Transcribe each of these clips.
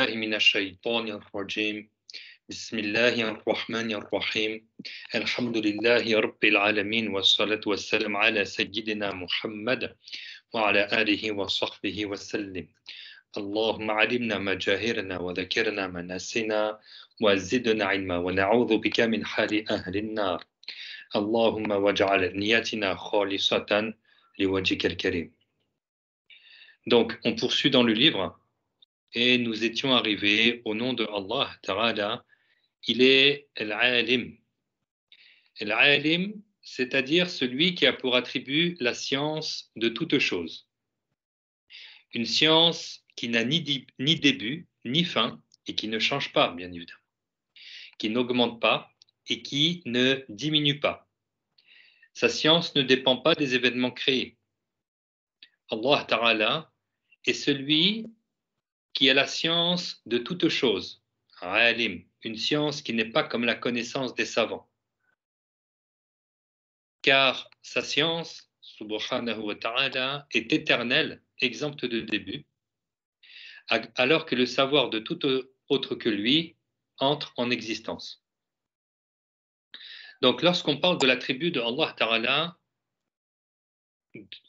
من الشيطان الرجيم بسم الله الرحمن الرحيم الحمد لله رب العالمين والصلاة والسلام على سيدنا محمد وعلى آله وصحبه وسلم اللهم علمنا ما جاهرنا وذكرنا ما نسينا وزدنا علما ونعوذ بك من حال أهل النار اللهم واجعل نياتنا خالصة لوجهك الكريم. Donc, on poursuit dans le livre et nous étions arrivés au nom de Allah Ta'ala. Il est Al-Alim. Al-Alim, c'est-à-dire celui qui a pour attribut la science de toute chose. Une science qui n'a ni début, ni fin, et qui ne change pas, bien évidemment, qui n'augmente pas et qui ne diminue pas. Sa science ne dépend pas des événements créés. Allah Ta'ala est celui qui a la science de toute chose. Alim, une science qui n'est pas comme la connaissance des savants. Car sa science, subhanahu wa ta'ala, est éternelle, exempte de début, alors que le savoir de tout autre que lui entre en existence. Donc lorsqu'on parle de l'attribut de Allah Ta'ala,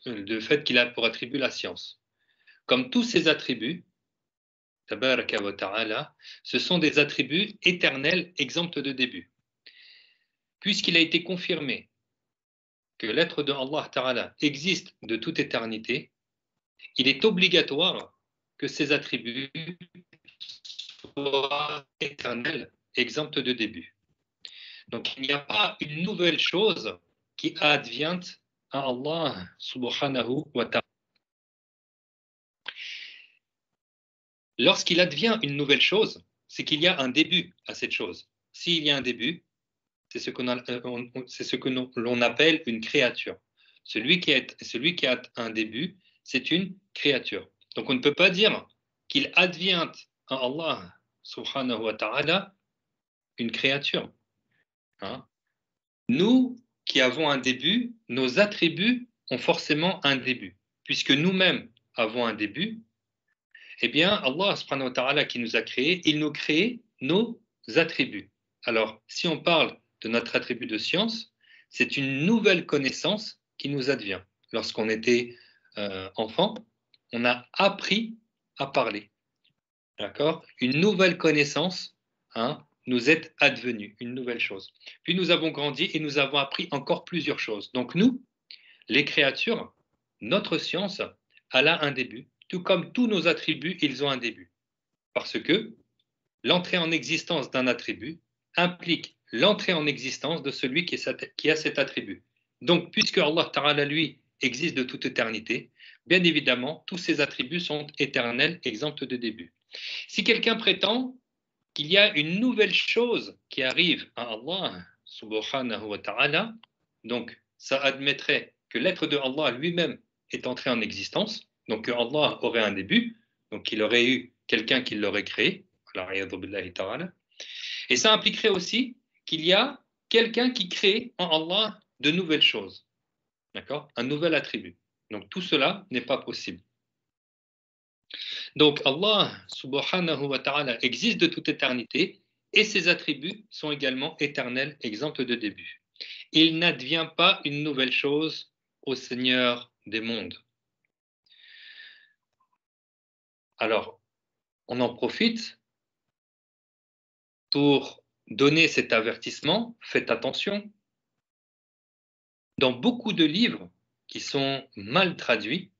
le fait qu'il a pour attribut la science, comme tous ses attributs, tabaraka wa ta'ala, ce sont des attributs éternels, exempts de début. Puisqu'il a été confirmé que l'être de Allah Ta'ala existe de toute éternité, il est obligatoire que ces attributs soient éternels, exempts de début. Donc il n'y a pas une nouvelle chose qui advient à Allah subhanahu wa ta'ala. Lorsqu'il advient une nouvelle chose, c'est qu'il y a un début à cette chose. S'il y a un début, c'est ce que l'on appelle une créature. Celui qui a un début, c'est une créature. Donc on ne peut pas dire qu'il advient à Allah subhanahu wa ta'ala une créature. Hein? Nous qui avons un début, nos attributs ont forcément un début. Puisque nous-mêmes avons un début, eh bien Allah subhanahu wa ta'ala qui nous a créés, il nous crée nos attributs. Alors si on parle de notre attribut de science, c'est une nouvelle connaissance qui nous advient. Lorsqu'on était enfant, on a appris à parler. D'accord ? Une nouvelle connaissance nous est advenue, une nouvelle chose. Puis nous avons grandi et nous avons appris encore plusieurs choses. Donc nous, les créatures, notre science, elle a un début. Tout comme tous nos attributs, ils ont un début. Parce que l'entrée en existence d'un attribut implique l'entrée en existence de celui qui a cet attribut. Donc, puisque Allah Ta'ala, lui, existe de toute éternité, bien évidemment, tous ses attributs sont éternels, exempts de début. Si quelqu'un prétend qu'il y a une nouvelle chose qui arrive à Allah, subhanahu wa ta'ala, donc ça admettrait que l'être de Allah lui-même est entré en existence, donc que Allah aurait un début, donc qu'il aurait eu quelqu'un qui l'aurait créé, et ça impliquerait aussi qu'il y a quelqu'un qui crée en Allah de nouvelles choses, d'accord ? Un nouvel attribut. Donc tout cela n'est pas possible. Donc Allah subhanahu wa ta'ala existe de toute éternité et ses attributs sont également éternels, exempts de début. Il n'advient pas une nouvelle chose au Seigneur des mondes. Alors, on en profite pour donner cet avertissement, faites attention. Dans beaucoup de livres qui sont mal traduits,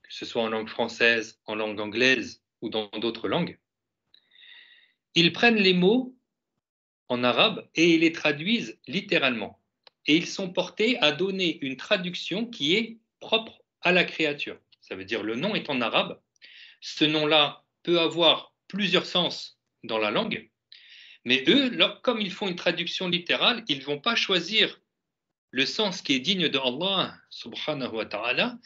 que ce soit en langue française, en langue anglaise ou dans d'autres langues, ils prennent les mots en arabe et ils les traduisent littéralement. Et ils sont portés à donner une traduction qui est propre à la créature. Ça veut dire le nom est en arabe. Ce nom-là peut avoir plusieurs sens dans la langue, mais eux, comme ils font une traduction littérale, ils ne vont pas choisir le sens qui est digne de Allah subhanahu wa ta'ala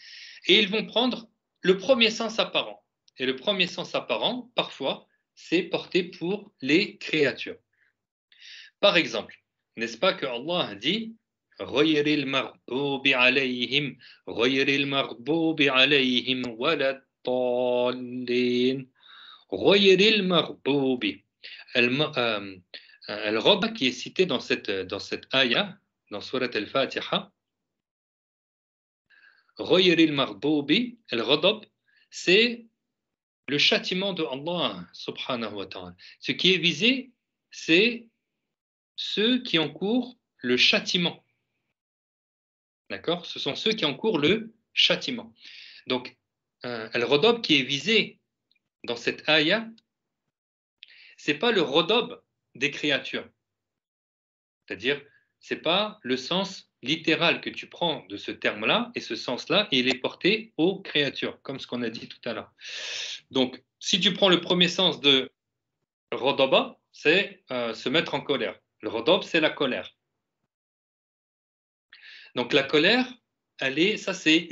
et ils vont prendre le premier sens apparent. Et le premier sens apparent, parfois, c'est porté pour les créatures. Par exemple, n'est-ce pas que Allah dit غير المغضوب عليهم غير المغضوب عليهم ولا الضالين Ghayril maghdubi. Al-ghadab qui est cité dans cette ayah, dans Surat al-Fatiha, Ghayril maghdubi, al-ghadab, c'est le châtiment de Allah subhanahu wa ta'ala. Ce qui est visé, c'est ceux qui encourent le châtiment. D'accord? Ce sont ceux qui encourent le châtiment. Donc, al-ghadab qui est visé dans cette ayah, c'est pas le ghadab des créatures. C'est-à-dire, c'est pas le sens littéral que tu prends de ce terme-là, et ce sens-là, il est porté aux créatures, comme ce qu'on a dit tout à l'heure. Donc, si tu prends le premier sens de ghadaba, c'est se mettre en colère. Le ghadab, c'est la colère. Donc, la colère, c'est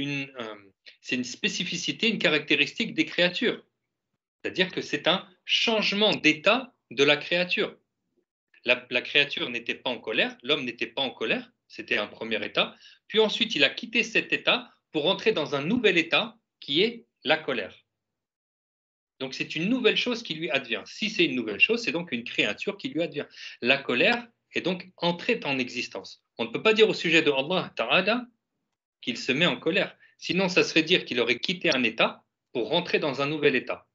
une spécificité, une caractéristique des créatures. C'est-à-dire que c'est un changement d'état de la créature. La créature n'était pas en colère, l'homme n'était pas en colère, c'était un premier état. Puis ensuite, il a quitté cet état pour entrer dans un nouvel état qui est la colère. Donc c'est une nouvelle chose qui lui advient. Si c'est une nouvelle chose, c'est donc une créature qui lui advient. La colère est donc entrée en existence. On ne peut pas dire au sujet de Allah Ta'ala qu'il se met en colère. Sinon, ça serait dire qu'il aurait quitté un état pour rentrer dans un nouvel état.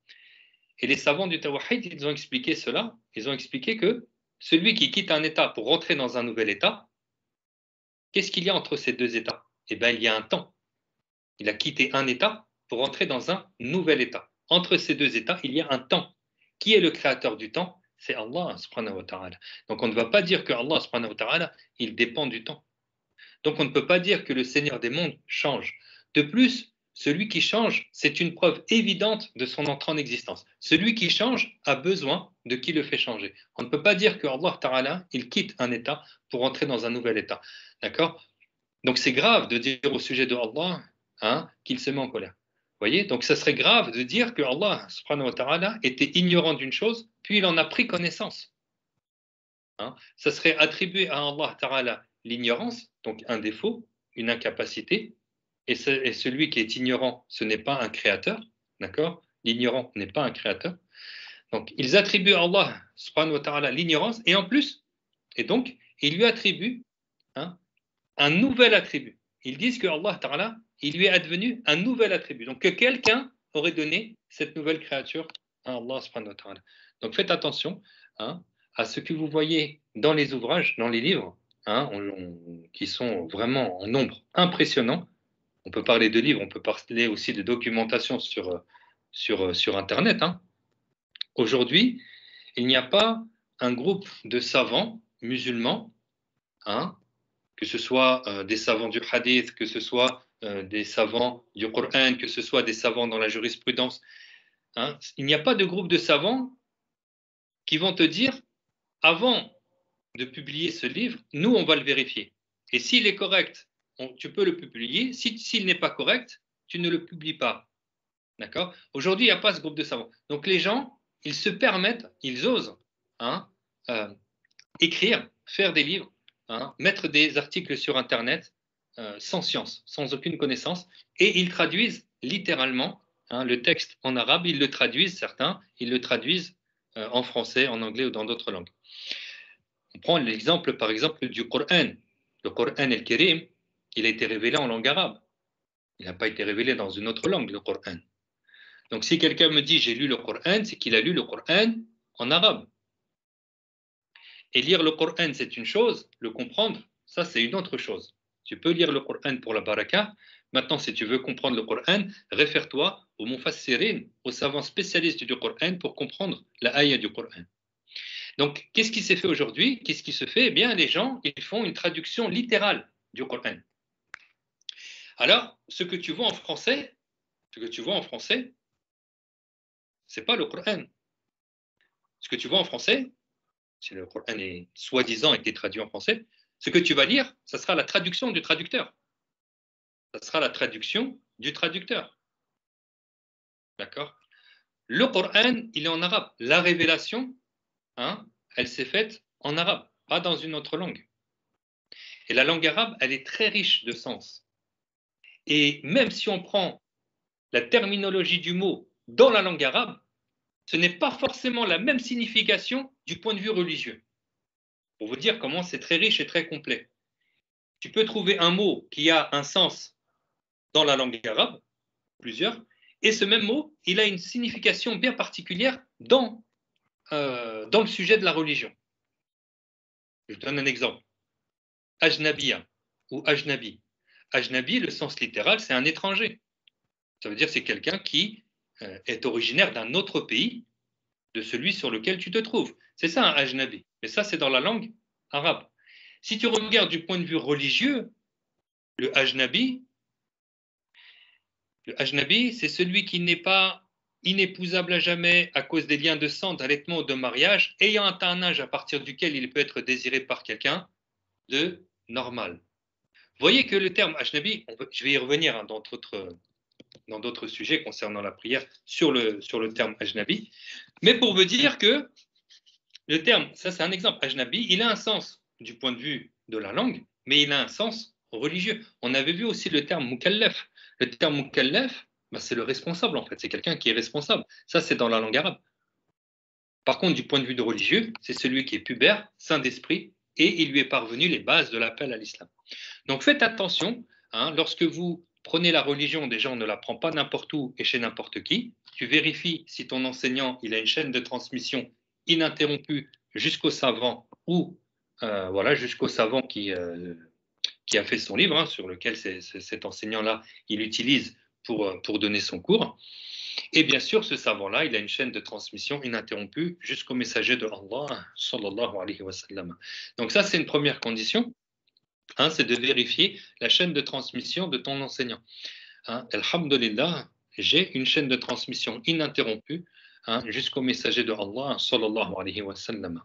Et les savants du Tawhid, ils ont expliqué cela. Ils ont expliqué que celui qui quitte un état pour rentrer dans un nouvel état, qu'est-ce qu'il y a entre ces deux états? Eh bien, il y a un temps. Il a quitté un état pour rentrer dans un nouvel état. Entre ces deux états, il y a un temps. Qui est le créateur du temps? C'est Allah subhanahu wa ta'ala. Donc on ne va pas dire que Allah subhanahu wa ta'ala, il dépend du temps. Donc on ne peut pas dire que le Seigneur des mondes change. De plus, celui qui change, c'est une preuve évidente de son entrée en existence. Celui qui change a besoin de qui le fait changer. On ne peut pas dire que Allah Ta'ala, il quitte un état pour entrer dans un nouvel état. D'accord? Donc c'est grave de dire au sujet de Allah qu'il se met en colère. Vous voyez? Donc ça serait grave de dire que Allah subhanahu wa ta'ala était ignorant d'une chose, puis il en a pris connaissance. Ça serait attribuer à Allah Ta'ala l'ignorance, donc un défaut, une incapacité, et celui qui est ignorant, ce n'est pas un créateur, d'accord? L'ignorant n'est pas un créateur. Donc, ils attribuent à Allah subhanahu wa ta'ala l'ignorance, et en plus, et donc, ils lui attribuent un nouvel attribut. Ils disent que Allah ta'ala, il lui est advenu un nouvel attribut. Donc, que quelqu'un aurait donné cette nouvelle créature à Allah subhanahu wa ta'ala. Donc, faites attention à ce que vous voyez dans les ouvrages, dans les livres, qui sont vraiment en nombre impressionnant. On peut parler de livres, on peut parler aussi de documentation sur Internet. Aujourd'hui, il n'y a pas un groupe de savants musulmans, que ce soit des savants du hadith, que ce soit des savants du Coran, que ce soit des savants dans la jurisprudence. Il n'y a pas de groupe de savants qui vont te dire, avant de publier ce livre, nous, on va le vérifier. Et s'il est correct, tu peux le publier. S'il n'est pas correct, tu ne le publies pas. D'accord? Aujourd'hui, il n'y a pas ce groupe de savants. Donc les gens, ils se permettent, ils osent écrire, faire des livres, mettre des articles sur Internet sans science, sans aucune connaissance, et ils traduisent littéralement le texte en arabe, ils le traduisent, certains, ils le traduisent en français, en anglais ou dans d'autres langues. On prend l'exemple, par exemple, du Coran. Le Coran el-Kérim, il a été révélé en langue arabe. Il n'a pas été révélé dans une autre langue, le Coran. Donc, si quelqu'un me dit j'ai lu le Coran, c'est qu'il a lu le Coran en arabe. Et lire le Coran, c'est une chose, le comprendre, ça, c'est une autre chose. Tu peux lire le Coran pour la baraka. Maintenant, si tu veux comprendre le Coran, réfère-toi aux mufassirin, aux savants spécialistes du Coran pour comprendre la ayah du Coran. Donc, qu'est-ce qui s'est fait aujourd'hui? Qu'est-ce qui se fait? Eh bien, les gens, ils font une traduction littérale du Coran. Alors, ce que tu vois en français, c'est pas le Coran. Ce que tu vois en français, si le Coran est soi-disant été traduit en français, ce que tu vas lire, ça sera la traduction du traducteur. Ça sera la traduction du traducteur. D'accord? Le Coran, il est en arabe. La révélation, elle s'est faite en arabe, pas dans une autre langue. Et la langue arabe, elle est très riche de sens. Et même si on prend la terminologie du mot dans la langue arabe, ce n'est pas forcément la même signification du point de vue religieux. Pour vous dire comment c'est très riche et très complet. Tu peux trouver un mot qui a un sens dans la langue arabe, plusieurs, et ce même mot, il a une signification bien particulière dans le sujet de la religion. Je donne un exemple. Ajnabiya ou ajnabi. Ajnabi, le sens littéral, c'est un étranger. Ça veut dire c'est quelqu'un qui est originaire d'un autre pays de celui sur lequel tu te trouves. C'est ça un ajnabi. Mais ça, c'est dans la langue arabe. Si tu regardes du point de vue religieux, le ajnabi, c'est celui qui n'est pas inépousable à jamais à cause des liens de sang, d'allaitement ou de mariage, ayant atteint un âge à partir duquel il peut être désiré par quelqu'un de normal. Vous voyez que le terme ajnabi, je vais y revenir hein, dans d'autres sujets concernant la prière sur le terme ajnabi, mais pour vous dire que le terme, ça c'est un exemple, ajnabi, il a un sens du point de vue de la langue, mais il a un sens religieux. On avait vu aussi le terme mukallaf. Le terme mukallaf, ben, c'est le responsable en fait, c'est quelqu'un qui est responsable. Ça c'est dans la langue arabe. Par contre, du point de vue de religieux, c'est celui qui est pubère, saint d'esprit, et il lui est parvenu les bases de l'appel à l'islam. Donc faites attention, hein, lorsque vous prenez la religion, déjà on ne la prend pas n'importe où et chez n'importe qui. Tu vérifies si ton enseignant il a une chaîne de transmission ininterrompue jusqu'au savant ou voilà, jusqu'au savant qui a fait son livre, hein, sur lequel cet enseignant-là il utilise pour donner son cours. Et bien sûr, ce savant-là, il a une chaîne de transmission ininterrompue jusqu'au messager de Allah, sallallahu alayhi wa sallam. Donc ça, c'est une première condition. Hein, c'est de vérifier la chaîne de transmission de ton enseignant. Hein, alhamdulillah, j'ai une chaîne de transmission ininterrompue hein, jusqu'au messager de Allah, sallallahu alayhi wa sallam.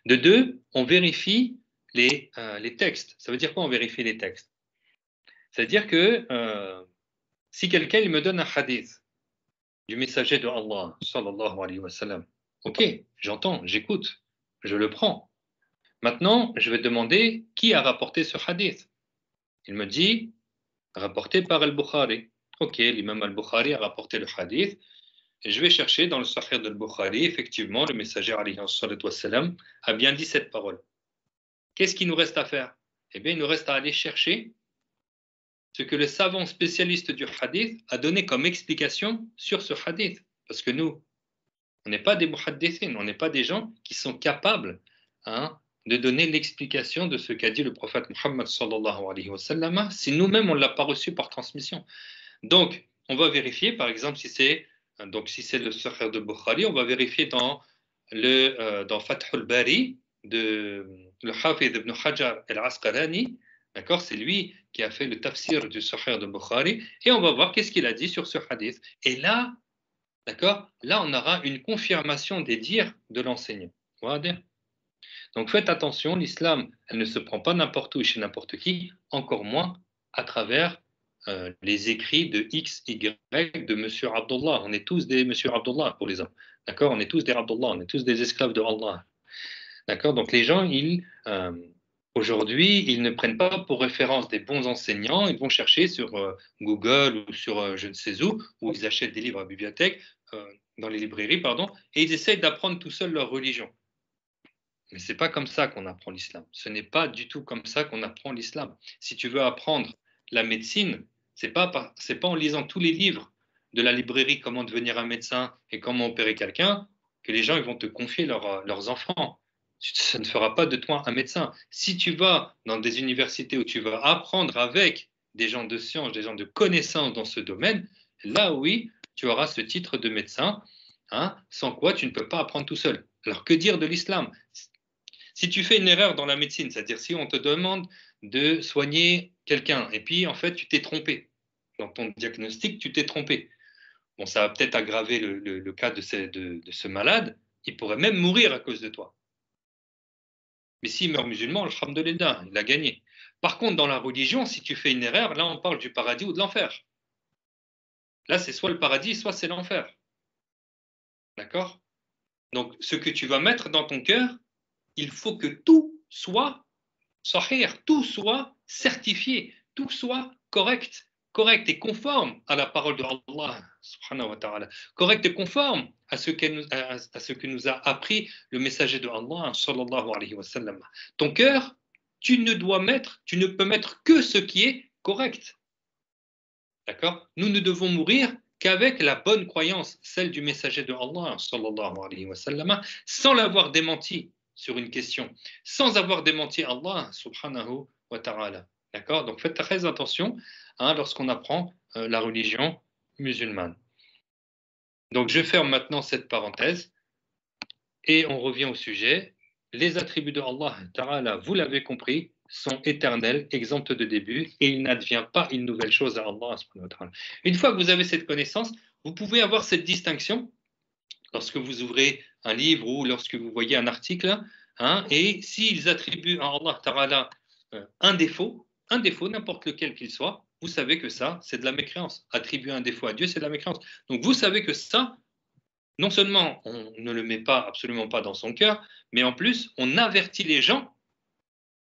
De deux, on vérifie les textes. Ça veut dire quoi on vérifie les textes? C'est-à-dire que si quelqu'un il me donne un hadith du messager de Allah, sallallahu alayhi wa sallam, ok, j'entends, j'écoute, je le prends. Maintenant, je vais demander qui a rapporté ce hadith. Il me dit, rapporté par Al-Bukhari. Ok, l'imam Al-Bukhari a rapporté le hadith. Et je vais chercher dans le Sahih d'Al-Bukhari, effectivement, le messager alayhi wa sallam a bien dit cette parole. Qu'est-ce qu'il nous reste à faire? Eh bien, il nous reste à aller chercher ce que le savant spécialiste du hadith a donné comme explication sur ce hadith. Parce que nous, on n'est pas des muhaddithin, on n'est pas des gens qui sont capables hein, de donner l'explication de ce qu'a dit le prophète Muhammad sallallahu alayhi wa sallam si nous-mêmes on ne l'a pas reçu par transmission. Donc, on va vérifier, par exemple, si c'est le Sahih de Bukhari, on va vérifier dans Fath al-Bari de le Hafid ibn Hajar al-Asqalani, d'accord, c'est lui qui a fait le tafsir du Sahih de Bukhari, et on va voir qu'est-ce qu'il a dit sur ce hadith. Et là, d'accord, là on aura une confirmation des dires de l'enseignant. Donc faites attention, l'islam, elle ne se prend pas n'importe où et chez n'importe qui, encore moins à travers les écrits de X, Y, de Monsieur Abdullah. On est tous des Monsieur Abdullah pour les hommes. D'accord? On est tous des Abdullah, on est tous des esclaves de Allah. D'accord? Donc les gens, aujourd'hui, ils ne prennent pas pour référence des bons enseignants, ils vont chercher sur Google ou sur je ne sais où ils achètent des livres à la bibliothèque, dans les librairies, pardon, et ils essayent d'apprendre tout seuls leur religion. Mais ce n'est pas comme ça qu'on apprend l'islam. Ce n'est pas du tout comme ça qu'on apprend l'islam. Si tu veux apprendre la médecine, ce n'est pas en lisant tous les livres de la librairie Comment devenir un médecin et comment opérer quelqu'un que les gens ils vont te confier leurs enfants. Ça ne fera pas de toi un médecin. Si tu vas dans des universités où tu vas apprendre avec des gens de science, des gens de connaissance dans ce domaine, là oui, tu auras ce titre de médecin, hein, sans quoi tu ne peux pas apprendre tout seul. Alors que dire de l'islam? Si tu fais une erreur dans la médecine, c'est-à-dire si on te demande de soigner quelqu'un et puis en fait tu t'es trompé dans ton diagnostic, tu t'es trompé. Bon, ça va peut-être aggraver le cas de ce malade, il pourrait même mourir à cause de toi. Mais s'il meurt musulman, alhamdoulilah, il a gagné. Par contre, dans la religion, si tu fais une erreur, là on parle du paradis ou de l'enfer. Là c'est soit le paradis, soit c'est l'enfer. D'accord? Donc ce que tu vas mettre dans ton cœur, il faut que tout soit sahih, tout soit certifié, tout soit correct. correcte et conforme à la parole de Allah, subhanahu wa ta'ala, correcte et conforme à ce que nous a appris le messager de Allah, sallallahu alayhi wa sallam. Ton cœur, tu ne peux mettre que ce qui est correct. D'accord? Nous ne devons mourir qu'avec la bonne croyance, celle du messager de Allah, sallallahu alayhi wa sallam, sans l'avoir démenti sur une question, sans avoir démenti Allah, subhanahu wa ta'ala. D'accord? Donc faites très attention lorsqu'on apprend la religion musulmane. Donc je ferme maintenant cette parenthèse et on revient au sujet. Les attributs de Allah ta'ala, vous l'avez compris, sont éternels, exempts de début, et il n'advient pas une nouvelle chose à Allah subhanahu wa ta'ala. Une fois que vous avez cette connaissance, vous pouvez avoir cette distinction lorsque vous ouvrez un livre ou lorsque vous voyez un article, et s'ils attribuent à Allah ta'ala un défaut, n'importe lequel qu'il soit, vous savez que ça, c'est de la mécréance. Attribuer un défaut à Dieu, c'est de la mécréance. Donc vous savez que ça, non seulement on ne le met pas, absolument pas dans son cœur, mais en plus, on avertit les gens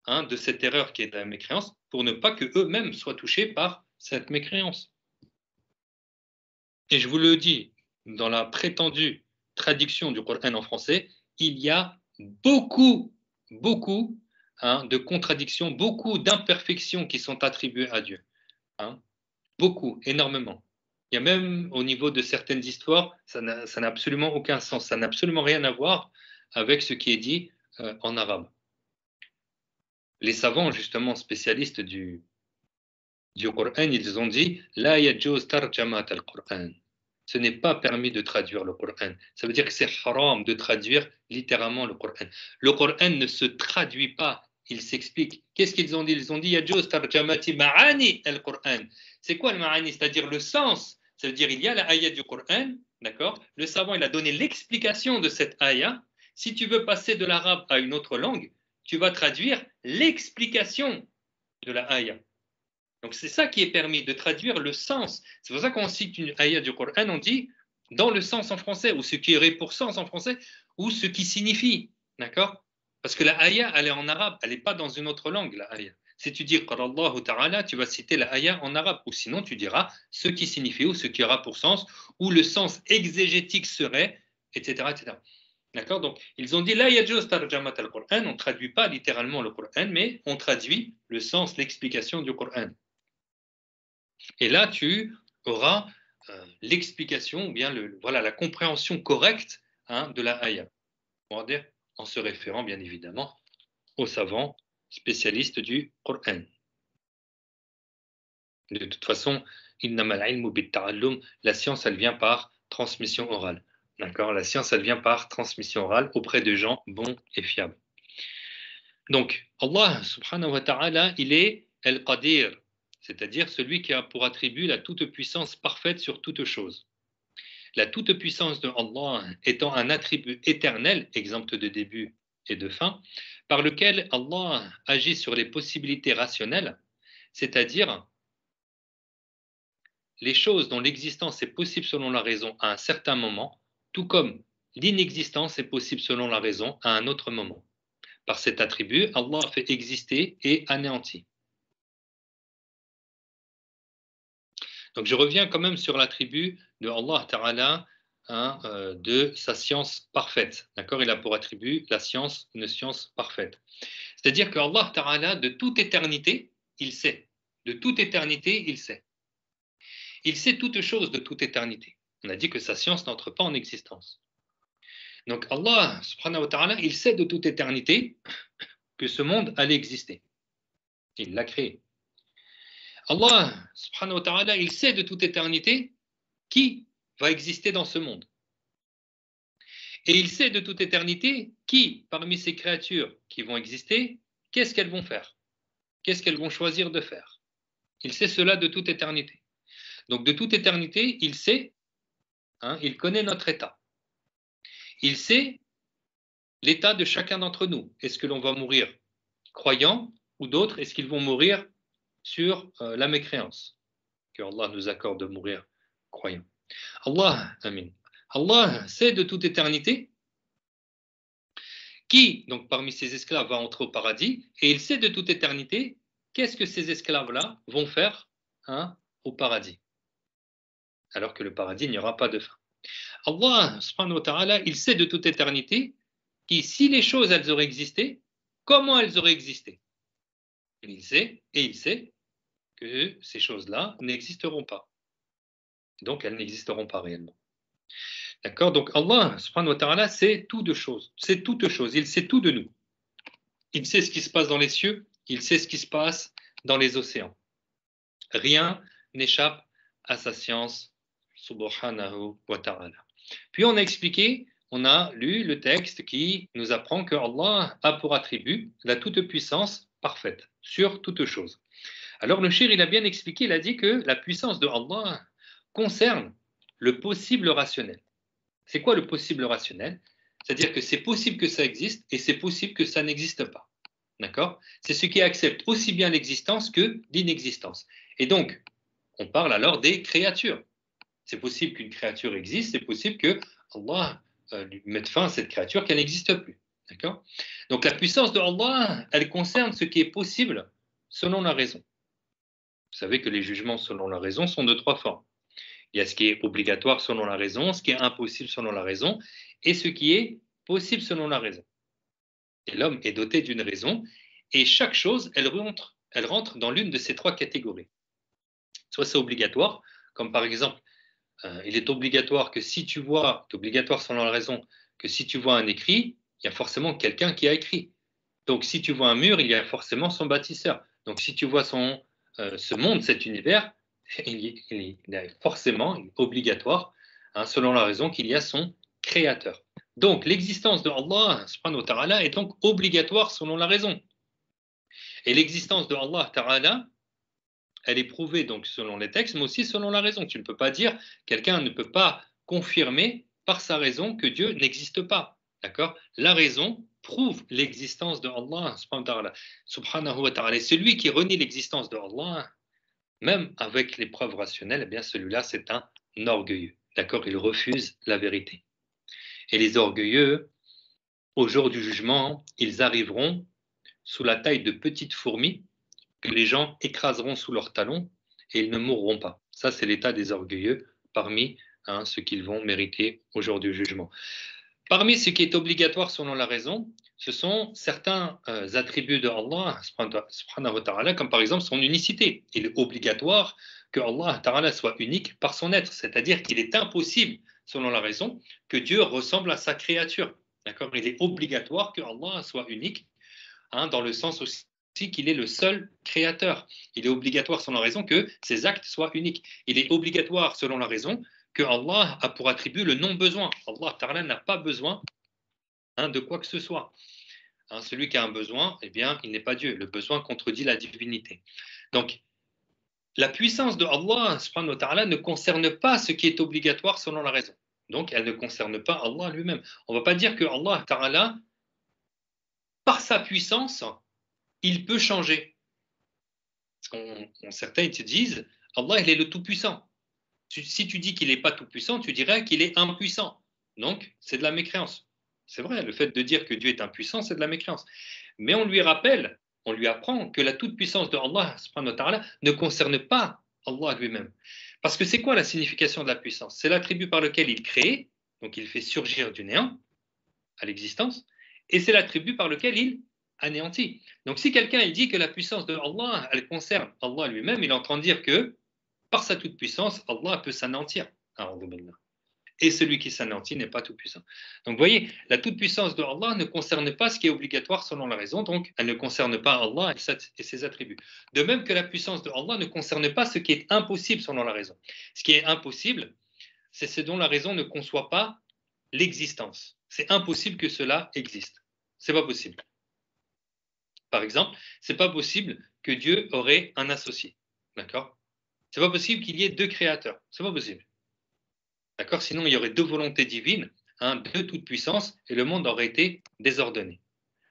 de cette erreur qui est la mécréance pour ne pas qu'eux-mêmes soient touchés par cette mécréance. Et je vous le dis, dans la prétendue traduction du Coran en français, il y a beaucoup de contradictions, beaucoup d'imperfections qui sont attribuées à Dieu. Beaucoup, énormément. Il y a même au niveau de certaines histoires, ça n'a absolument aucun sens, ça n'a absolument rien à voir avec ce qui est dit en arabe. Les savants, justement, spécialistes du Coran, ils ont dit « La yajuz tarjamat al-Qur'an ». Ce n'est pas permis de traduire le Coran. Ça veut dire que c'est haram de traduire littéralement le Coran. Le Coran ne se traduit pas, il s'explique. Qu'est-ce qu'ils ont dit? Ils ont dit « Yajuz tarjamati ma'ani al-Qur'an ». C'est quoi le ma'ani? C'est-à-dire le sens. Ça veut dire il y a la ayah du Coran, d'accord? Le savant, il a donné l'explication de cette ayah. Si tu veux passer de l'arabe à une autre langue, tu vas traduire l'explication de la ayah. Donc c'est ça qui est permis, de traduire le sens. C'est pour ça qu'on cite une ayah du Coran, on dit dans le sens en français, ou ce qui aurait pour sens en français, ou ce qui signifie. D'accord? Parce que la ayah, elle est en arabe, elle n'est pas dans une autre langue, la ayah. Si tu dis Qala Allahu Ta'ala, tu vas citer la ayah en arabe, ou sinon tu diras ce qui signifie, ou ce qui aura pour sens, ou le sens exégétique serait, etc. etc. D'accord? Donc, ils ont dit la yajuz tarjamat al-Qur'an, on ne traduit pas littéralement le Coran, mais on traduit le sens, l'explication du Coran. Et là, tu auras l'explication, ou bien la compréhension correcte de la ayah. En se référant, bien évidemment, aux savants spécialistes du Coran. De toute façon, innamal ilmu bit-ta'allum, la science, elle vient par transmission orale. D'accord? La science, elle vient par transmission orale auprès de gens bons et fiables. Donc, Allah subhanahu wa ta'ala, il est Al-Qadir, c'est-à-dire celui qui a pour attribut la toute-puissance parfaite sur toute chose. La toute-puissance de Allah étant un attribut éternel, exempt de début et de fin, par lequel Allah agit sur les possibilités rationnelles, c'est-à-dire les choses dont l'existence est possible selon la raison à un certain moment, tout comme l'inexistence est possible selon la raison à un autre moment. Par cet attribut, Allah fait exister et anéantit. Donc je reviens quand même sur l'attribut de Allah Ta'ala de sa science parfaite. D'accord? Il a pour attribut la science, une science parfaite. C'est-à-dire que Allah Ta'ala, de toute éternité, il sait. De toute éternité, il sait. Il sait toute chose de toute éternité. On a dit que sa science n'entre pas en existence. Donc Allah, subhanahu wa ta'ala, il sait de toute éternité que ce monde allait exister. Il l'a créé. Allah, subhanahu wa ta'ala, il sait de toute éternité qui va exister dans ce monde. Et il sait de toute éternité qui, parmi ces créatures qui vont exister, qu'est-ce qu'elles vont faire? Qu'est-ce qu'elles vont choisir de faire? Il sait cela de toute éternité. Donc de toute éternité, il sait, il connaît notre état. Il sait l'état de chacun d'entre nous. Est-ce que l'on va mourir croyant ou d'autres, est-ce qu'ils vont mourir sur la mécréance? Que Allah nous accorde de mourir croyant. Allah, amin. Allah sait de toute éternité qui, donc parmi ses esclaves, va entrer au paradis, et il sait de toute éternité qu'est-ce que ces esclaves-là vont faire au paradis, alors que le paradis, il n'y aura pas de fin. Allah, subhanahu wa ta'ala, il sait de toute éternité que si les choses, elles auraient existé, comment elles auraient existé? Il sait, et il sait que ces choses-là n'existeront pas. Donc, elles n'existeront pas réellement. D'accord? Donc, Allah, subhanahu wa ta'ala, sait tout de choses. C'est toute chose. Il sait tout de nous. Il sait ce qui se passe dans les cieux. Il sait ce qui se passe dans les océans. Rien n'échappe à sa science, subhanahu wa ta'ala. Puis on a expliqué, on a lu le texte qui nous apprend que Allah a pour attribut la toute-puissance parfaite sur toute chose. Alors le shir, il a bien expliqué, il a dit que la puissance de Allah concerne le possible rationnel. C'est quoi le possible rationnel? C'est-à-dire que c'est possible que ça existe et c'est possible que ça n'existe pas. D'accord? C'est ce qui accepte aussi bien l'existence que l'inexistence. Et donc, on parle alors des créatures. C'est possible qu'une créature existe, c'est possible que Allah lui mette fin à cette créature, qu'elle n'existe plus. D'accord? Donc la puissance de Allah, elle concerne ce qui est possible selon la raison. Vous savez que les jugements selon la raison sont de trois formes. Il y a ce qui est obligatoire selon la raison, ce qui est impossible selon la raison, et ce qui est possible selon la raison. Et l'homme est doté d'une raison, et chaque chose, elle rentre dans l'une de ces trois catégories. Soit c'est obligatoire, comme par exemple, il est obligatoire que si tu vois, c'est obligatoire selon la raison, que si tu vois un écrit, il y a forcément quelqu'un qui a écrit. Donc si tu vois un mur, il y a forcément son bâtisseur. Donc si tu vois ce monde, cet univers, il est forcément obligatoire, selon la raison, qu'il y a son créateur. Donc l'existence de Allah subhanahu wa ta'ala est donc obligatoire selon la raison. Et l'existence de Allah ta'ala, elle est prouvée donc selon les textes, mais aussi selon la raison. Tu ne peux pas dire, quelqu'un ne peut pas confirmer par sa raison que Dieu n'existe pas. D'accord? La raison prouve l'existence de Allah subhanahu wa ta'ala. Et celui qui renie l'existence de Allah, même avec les preuves rationnelles, eh bien celui-là, c'est un orgueilleux. D'accord? Il refuse la vérité. Et les orgueilleux, au jour du jugement, ils arriveront sous la taille de petites fourmis que les gens écraseront sous leurs talons et ils ne mourront pas. Ça, c'est l'état des orgueilleux parmi ce qu'ils vont mériter au jour du jugement. Parmi ce qui est obligatoire selon la raison, ce sont certains attributs de Allah, subhanahu wa ta'ala, comme par exemple son unicité. Il est obligatoire que Allah ta'ala soit unique par son être, c'est-à-dire qu'il est impossible, selon la raison, que Dieu ressemble à sa créature. D'accord? Il est obligatoire que Allah soit unique, dans le sens aussi qu'il est le seul créateur. Il est obligatoire selon la raison que ses actes soient uniques. Il est obligatoire selon la raison que Allah a pour attribut le non-besoin. Allah Ta'ala n'a pas besoin de quoi que ce soit. Celui qui a un besoin, eh bien, il n'est pas Dieu. Le besoin contredit la divinité. Donc, la puissance de Allah subhanahu wa ta'ala ne concerne pas ce qui est obligatoire selon la raison. Donc, elle ne concerne pas Allah lui-même. On ne va pas dire que Allah Ta'ala, par sa puissance, il peut changer. Certains te disent, Allah, il est le tout-puissant. Si tu dis qu'il n'est pas tout-puissant, tu dirais qu'il est impuissant. Donc, c'est de la mécréance. C'est vrai, le fait de dire que Dieu est impuissant, c'est de la mécréance. Mais on lui rappelle, on lui apprend que la toute-puissance de Allah subhanahu wa ta'ala ne concerne pas Allah lui-même. Parce que c'est quoi la signification de la puissance? C'est l'attribut par lequel il crée, donc il fait surgir du néant à l'existence, et c'est l'attribut par lequel il anéantit. Donc si quelqu'un il dit que la puissance de Allah, elle concerne Allah lui-même, il est en train de dire que par sa toute-puissance, Allah peut s'anéantir. Et celui qui s'anéantit n'est pas tout-puissant. Donc vous voyez, la toute-puissance de Allah ne concerne pas ce qui est obligatoire selon la raison, donc elle ne concerne pas Allah et ses attributs. De même que la puissance de Allah ne concerne pas ce qui est impossible selon la raison. Ce qui est impossible, c'est ce dont la raison ne conçoit pas l'existence. C'est impossible que cela existe. C'est pas possible. Par exemple, c'est pas possible que Dieu aurait un associé. D'accord? C'est pas possible qu'il y ait deux créateurs. C'est pas possible. D'accord? Sinon, il y aurait deux volontés divines, deux toute puissance, et le monde aurait été désordonné.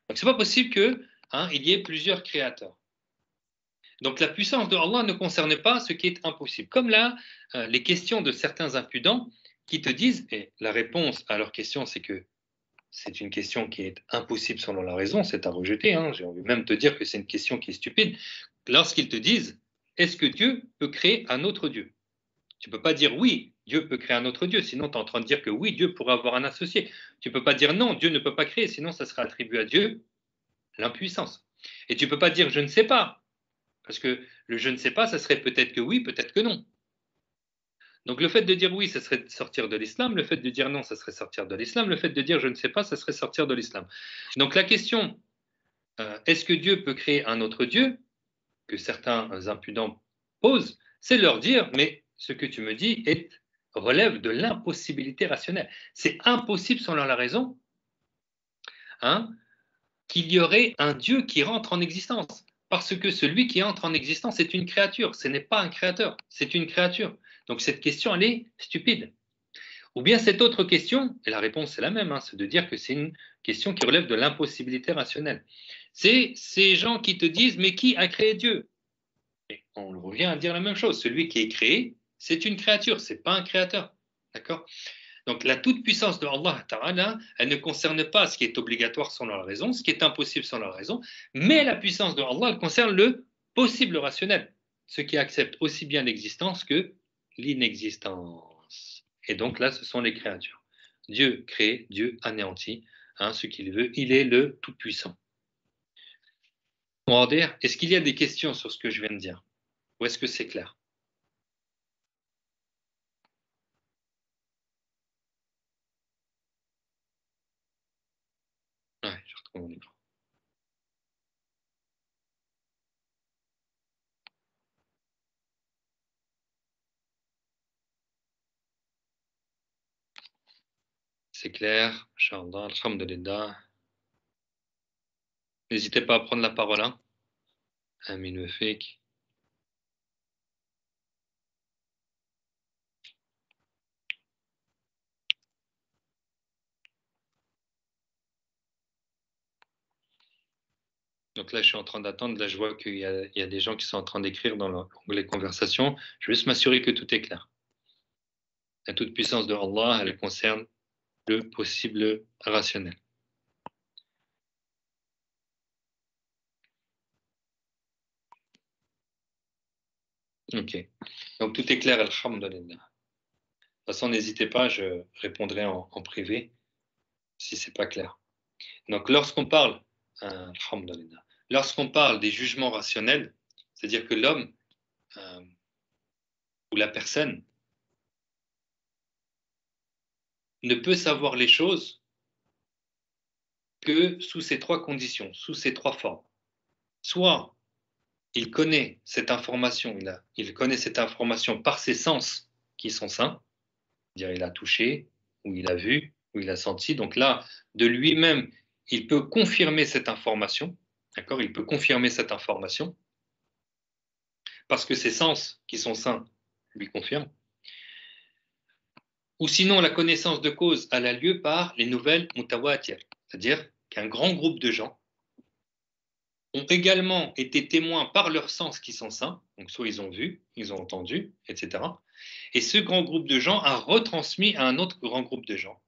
Donc, c'est pas possible que il y ait plusieurs créateurs. Donc, la puissance de Allah ne concerne pas ce qui est impossible. Comme là, les questions de certains impudents qui te disent, et la réponse à leur question, c'est que c'est une question qui est impossible selon la raison, c'est à rejeter. J'ai envie même de te dire que c'est une question qui est stupide. Lorsqu'ils te disent, est-ce que Dieu peut créer un autre Dieu? Tu ne peux pas dire oui, Dieu peut créer un autre Dieu, sinon tu es en train de dire que oui, Dieu pourrait avoir un associé. Tu ne peux pas dire non, Dieu ne peut pas créer, sinon ça sera attribué à Dieu l'impuissance. Et tu ne peux pas dire je ne sais pas, parce que le je ne sais pas, ça serait peut-être que oui, peut-être que non. Donc le fait de dire oui, ça serait sortir de l'islam, le fait de dire non, ça serait sortir de l'islam, le fait de dire je ne sais pas, ça serait sortir de l'islam. Donc la question, est-ce que Dieu peut créer un autre Dieu, que certains impudents posent, c'est leur dire, mais ce que tu me dis relève de l'impossibilité rationnelle. C'est impossible selon la raison, hein, qu'il y aurait un Dieu qui rentre en existence. Parce que celui qui entre en existence est une créature, ce n'est pas un créateur, c'est une créature. Donc cette question, elle est stupide. Ou bien cette autre question, et la réponse est la même, hein, c'est de dire que c'est une question qui relève de l'impossibilité rationnelle. C'est ces gens qui te disent, mais qui a créé Dieu? Et on revient à dire la même chose. Celui qui est créé, c'est une créature, ce n'est pas un créateur. D'accord? Donc la toute-puissance de Allah Ta'ala, elle ne concerne pas ce qui est obligatoire selon la raison, ce qui est impossible selon la raison, mais la puissance de Allah, elle concerne le possible rationnel, ce qui accepte aussi bien l'existence que l'inexistence. Et donc là, ce sont les créatures. Dieu crée, Dieu anéantit, hein, ce qu'il veut, il est le tout-puissant. Est-ce qu'il y a des questions sur ce que je viens de dire? Ou est-ce que c'est clair? Ouais, je retrouve mon livre. C'est clair, Inch'Allah, alhamdulillah. N'hésitez pas à prendre la parole, hein. Amin wa fik. Donc là, je suis en train d'attendre. Là, je vois qu'il y a des gens qui sont en train d'écrire dans l'onglet conversation. Je vais juste m'assurer que tout est clair. La toute-puissance de Allah, elle concerne le possible rationnel. Ok. Donc tout est clair, alhamdulillah. De toute façon, n'hésitez pas, je répondrai en privé si c'est pas clair. Donc lorsqu'on parle, alhamdulillah, lorsqu'on parle des jugements rationnels, c'est-à-dire que l'homme ou la personne ne peut savoir les choses que sous ces trois conditions, sous ces trois formes. Soit il connaît cette information, il connaît cette information par ses sens qui sont sains, c'est-à-dire il a touché, ou il a vu, ou il a senti. Donc là, de lui-même, il peut confirmer cette information, d'accord? Il peut confirmer cette information parce que ses sens qui sont sains lui confirment. Ou sinon, la connaissance de cause a lieu par les nouvelles mutawatir, c'est-à-dire qu'un grand groupe de gens ont également été témoins par leurs sens qui sont sains, donc soit ils ont vu, ils ont entendu, etc. Et ce grand groupe de gens a retransmis à un autre grand groupe de gens,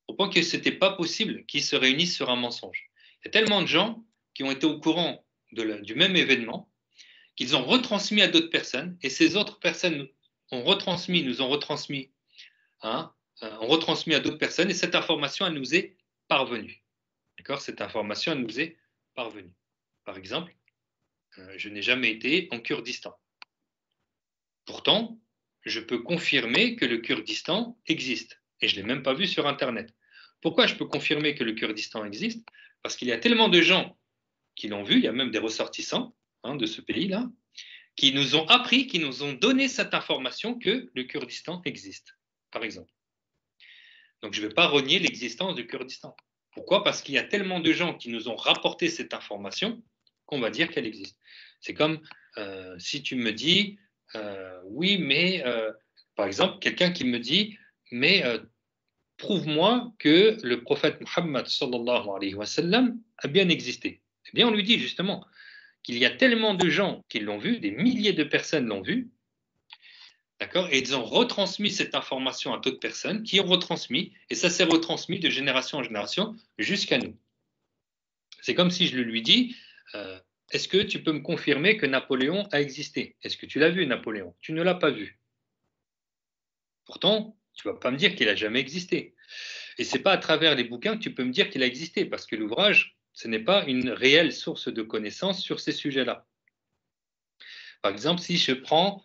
au point que ce n'était pas possible qu'ils se réunissent sur un mensonge. Il y a tellement de gens qui ont été au courant du même événement qu'ils ont retransmis à d'autres personnes, et ces autres personnes ont retransmis, nous ont retransmis, hein, ont retransmis à d'autres personnes, et cette information, elle nous est parvenue. D'accord? Cette information, elle nous est parvenue. Par exemple, je n'ai jamais été en Kurdistan. Pourtant, je peux confirmer que le Kurdistan existe. Et je ne l'ai même pas vu sur Internet. Pourquoi je peux confirmer que le Kurdistan existe? Parce qu'il y a tellement de gens qui l'ont vu, il y a même des ressortissants, hein, de ce pays-là, qui nous ont appris, qui nous ont donné cette information que le Kurdistan existe, par exemple. Donc je ne vais pas renier l'existence du Kurdistan. Pourquoi? Parce qu'il y a tellement de gens qui nous ont rapporté cette information qu'on va dire qu'elle existe. C'est comme si tu me dis, oui, mais, par exemple, quelqu'un qui me dit, mais prouve-moi que le prophète Muhammad sallallahu alayhi wa sallam a bien existé. Eh bien, on lui dit justement qu'il y a tellement de gens qui l'ont vu, des milliers de personnes l'ont vu, d'accord, et ils ont retransmis cette information à d'autres personnes qui ont retransmis, et ça s'est retransmis de génération en génération jusqu'à nous. C'est comme si je lui dis, est-ce que tu peux me confirmer que Napoléon a existé? Est-ce que tu l'as vu, Napoléon? Tu ne l'as pas vu. Pourtant, tu ne vas pas me dire qu'il a jamais existé. Et c'est pas à travers les bouquins que tu peux me dire qu'il a existé, parce que l'ouvrage, ce n'est pas une réelle source de connaissances sur ces sujets-là. Par exemple, si je prends,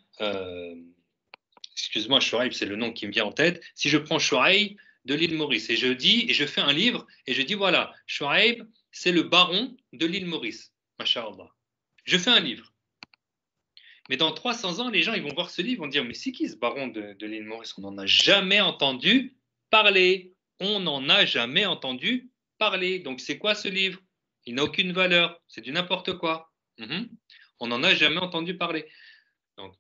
excuse-moi, Shoaib, c'est le nom qui me vient en tête, si je prends Shoaib de l'île Maurice et je dis, et je fais un livre, et je dis voilà, Shoaib, c'est le baron de l'île Maurice, masha'Allah. Je fais un livre. Mais dans 300 ans, les gens ils vont voir ce livre, ils vont dire mais c'est qui ce baron de l'île Maurice? On n'en a jamais entendu parler. On n'en a jamais entendu parler. Donc c'est quoi ce livre? Il n'a aucune valeur. C'est du n'importe quoi. On n'en a jamais entendu parler. Donc,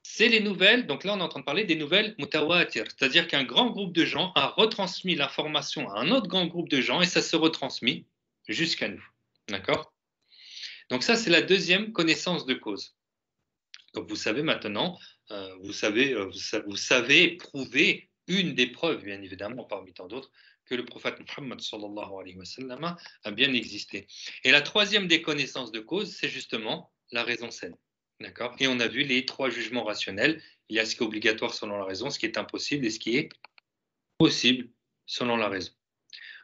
c'est les nouvelles. Donc là, on est en train de parler des nouvelles mutawatir. C'est-à-dire qu'un grand groupe de gens a retransmis l'information à un autre grand groupe de gens et ça se retransmet jusqu'à nous. D'accord? Donc ça, c'est la deuxième connaissance de cause. Donc vous savez maintenant, vous savez prouver une des preuves, bien évidemment, parmi tant d'autres, que le prophète Muhammad sallallahu alayhi wa sallam a bien existé. Et la troisième des connaissances de cause, c'est justement la raison saine. D'accord? Et on a vu les trois jugements rationnels. Il y a ce qui est obligatoire selon la raison, ce qui est impossible et ce qui est possible selon la raison.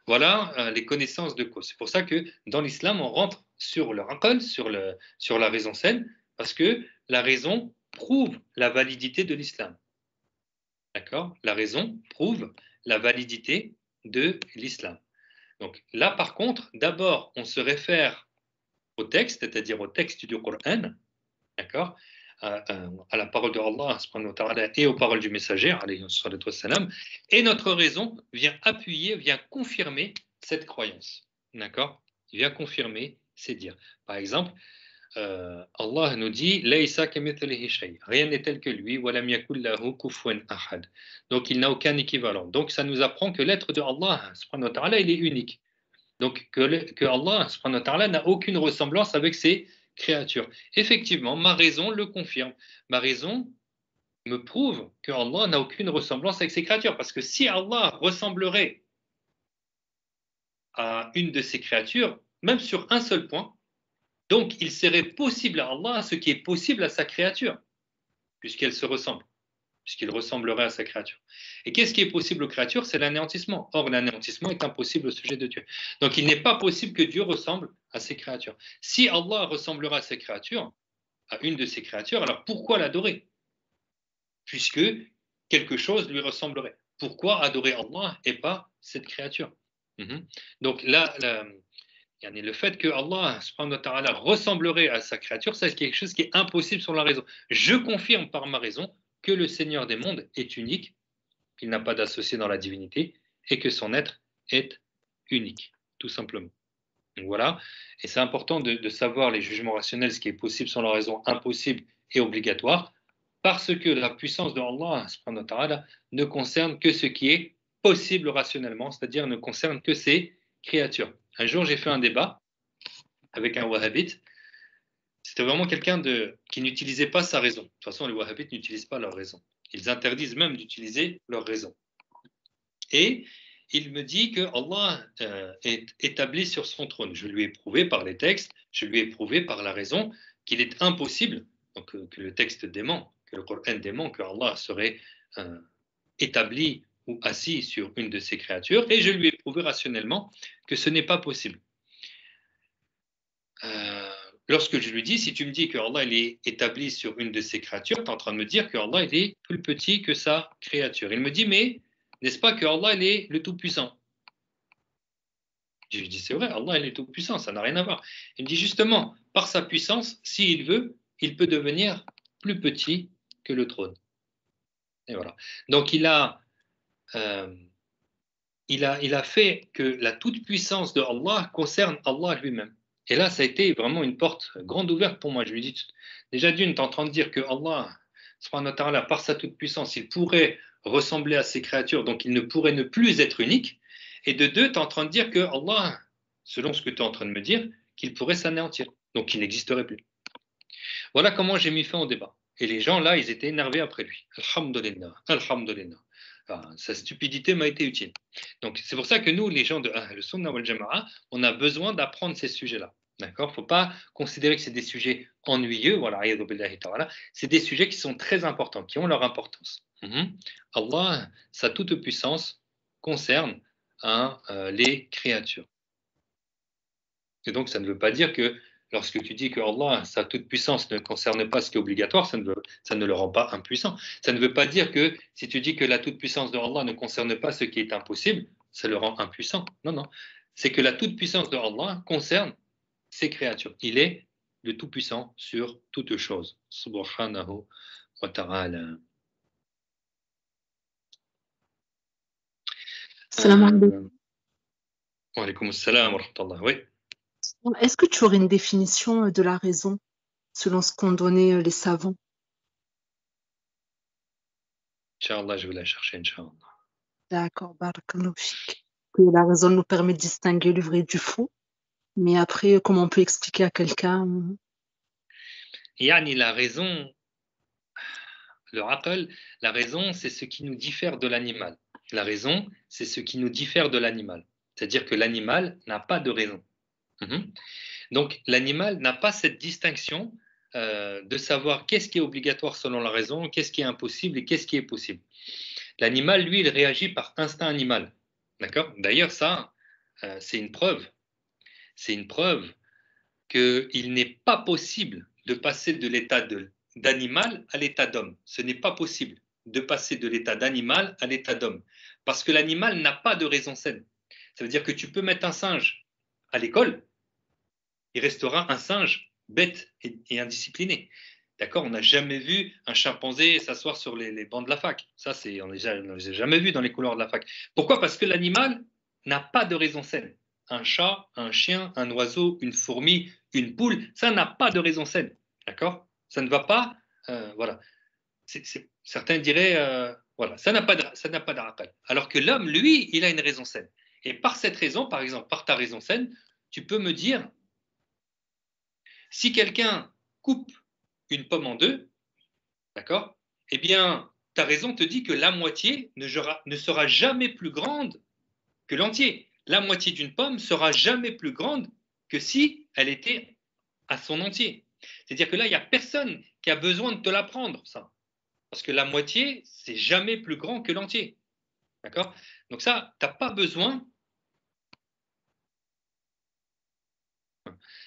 Voilà les connaissances de cause. C'est pour ça que dans l'islam, on rentre sur le aql, sur la raison saine, parce que la raison prouve la validité de l'islam. D'accord? La raison prouve la validité de l'islam. Donc là, par contre, d'abord, on se réfère au texte, c'est-à-dire au texte du Coran, d'accord? À la parole de Allah subhanahu wa ta'ala et aux paroles du messager, alayhi salatu wassalam, et notre raison vient appuyer, vient confirmer cette croyance. D'accord? Il vient confirmer ces dires. Par exemple, Allah nous dit Laysa kamithlihi shay. Rien n'est tel que lui, wa lam yakul lahu kufuwan ahad. Donc il n'a aucun équivalent. Donc ça nous apprend que l'être de Allah subhanahu wa ta'ala, il est unique. Donc que Allah subhanahu wa ta'ala n'a aucune ressemblance avec ses créatures. Effectivement, ma raison le confirme. Ma raison me prouve que Allah n'a aucune ressemblance avec ses créatures. Parce que si Allah ressemblerait à une de ses créatures, même sur un seul point, donc il serait possible à Allah ce qui est possible à sa créature, puisqu'elle se ressemble, puisqu'il ressemblerait à sa créature. Et qu'est-ce qui est possible aux créatures? C'est l'anéantissement. Or, l'anéantissement est impossible au sujet de Dieu. Donc il n'est pas possible que Dieu ressemble à ses créatures. Si Allah ressemblera à ses créatures, à une de ses créatures, alors pourquoi l'adorer? Puisque quelque chose lui ressemblerait. Pourquoi adorer Allah et pas cette créature? Donc là, le fait que Allah subhanahu wa ta'ala ressemblerait à sa créature, c'est quelque chose qui est impossible sur la raison. Je confirme par ma raison que le Seigneur des mondes est unique, qu'il n'a pas d'associé dans la divinité et que son être est unique, tout simplement. Donc voilà, et c'est important de savoir les jugements rationnels, ce qui est possible sans la raison, impossible et obligatoire, parce que la puissance de Allah subhanahu wa ta'ala ne concerne que ce qui est possible rationnellement, c'est-à-dire ne concerne que ses créatures. Un jour, j'ai fait un débat avec un wahhabite. C'était vraiment quelqu'un qui n'utilisait pas sa raison. De toute façon, les wahhabites n'utilisent pas leur raison. Ils interdisent même d'utiliser leur raison. Et il me dit que Allah est établi sur son trône. Je lui ai prouvé par les textes, je lui ai prouvé par la raison qu'il est impossible, donc, que le texte dément, que le Coran dément, que Allah serait établi ou assis sur une de ses créatures, et je lui ai prouvé rationnellement que ce n'est pas possible. Lorsque je lui dis, si tu me dis que Allah il est établi sur une de ses créatures, tu es en train de me dire que Allah il est plus petit que sa créature. Il me dit, mais n'est-ce pas que Allah il est le Tout-Puissant? Je lui dis, c'est vrai, Allah il est Tout-Puissant, ça n'a rien à voir. Il me dit, justement, par sa puissance, s'il veut, il peut devenir plus petit que le trône. Et voilà. Donc il a fait que la toute-puissance de Allah concerne Allah lui-même. Et là, ça a été vraiment une porte grande ouverte pour moi. Je lui dis, déjà d'une, tu es en train de dire que Allah, subhanahu wa ta'ala, par sa toute-puissance, il pourrait ressembler à ses créatures, donc il ne pourrait ne plus être unique. Et de deux, tu es en train de dire que Allah, selon ce que tu es en train de me dire, qu'il pourrait s'anéantir, donc qu'il n'existerait plus. Voilà comment j'ai mis fin au débat. Et les gens, là, ils étaient énervés après lui. Alhamdulillah, alhamdulillah. Enfin, sa stupidité m'a été utile. Donc c'est pour ça que nous, les gens de le Sunnah wal Jama'a, on a besoin d'apprendre ces sujets-là. D'accord? Il ne faut pas considérer que c'est des sujets ennuyeux, voilà, c'est des sujets qui sont très importants, qui ont leur importance. Allah, sa toute-puissance concerne les créatures. Et donc, ça ne veut pas dire que lorsque tu dis que Allah, sa toute-puissance ne concerne pas ce qui est obligatoire, ça ne le rend pas impuissant. Ça ne veut pas dire que si tu dis que la toute-puissance de Allah ne concerne pas ce qui est impossible, ça le rend impuissant. Non, non. C'est que la toute-puissance de Allah concerne ses créatures. Il est le Tout-Puissant sur toutes choses. Subhanahu wa ta'ala. Salam alaikum. Wa alaykum assalam wa rahmatullah. Oui. Est-ce que tu aurais une définition de la raison selon ce qu'ont donné les savants? Inch'Allah, je vais la chercher, Inch'Allah. D'accord, barakallahu fik. Que la raison nous permet de distinguer le vrai du faux. Mais après, comment on peut expliquer à quelqu'un? Yani, la raison, le aql, la raison, c'est ce qui nous diffère de l'animal. La raison, c'est ce qui nous diffère de l'animal. C'est-à-dire que l'animal n'a pas de raison. Donc, l'animal n'a pas cette distinction de savoir qu'est-ce qui est obligatoire selon la raison, qu'est-ce qui est impossible et qu'est-ce qui est possible. L'animal, lui, il réagit par instinct animal. D'accord? D'ailleurs, ça, c'est une preuve. C'est une preuve qu'il n'est pas possible de passer de l'état d'animal à l'état d'homme. Ce n'est pas possible de passer de l'état d'animal à l'état d'homme. Parce que l'animal n'a pas de raison saine. Ça veut dire que tu peux mettre un singe à l'école, il restera un singe bête et indiscipliné. D'accord? On n'a jamais vu un chimpanzé s'asseoir sur les bancs de la fac. Ça, on ne les a jamais vus dans les couloirs de la fac. Pourquoi? Parce que l'animal n'a pas de raison saine. Un chat, un chien, un oiseau, une fourmi, une poule, ça n'a pas de raison saine. D'accord? Ça ne va pas. Voilà. Certains diraient, voilà, ça n'a pas d'aqal. Alors que l'homme, lui, il a une raison saine. Et par cette raison, par exemple, par ta raison saine, tu peux me dire, si quelqu'un coupe une pomme en deux, d'accord? Eh bien, ta raison te dit que la moitié ne sera jamais plus grande que l'entier. La moitié d'une pomme sera jamais plus grande que si elle était à son entier. C'est-à-dire que là, il n'y a personne qui a besoin de te l'apprendre, ça. Parce que la moitié, c'est jamais plus grand que l'entier. D'accord? Donc ça, tu n'as pas besoin.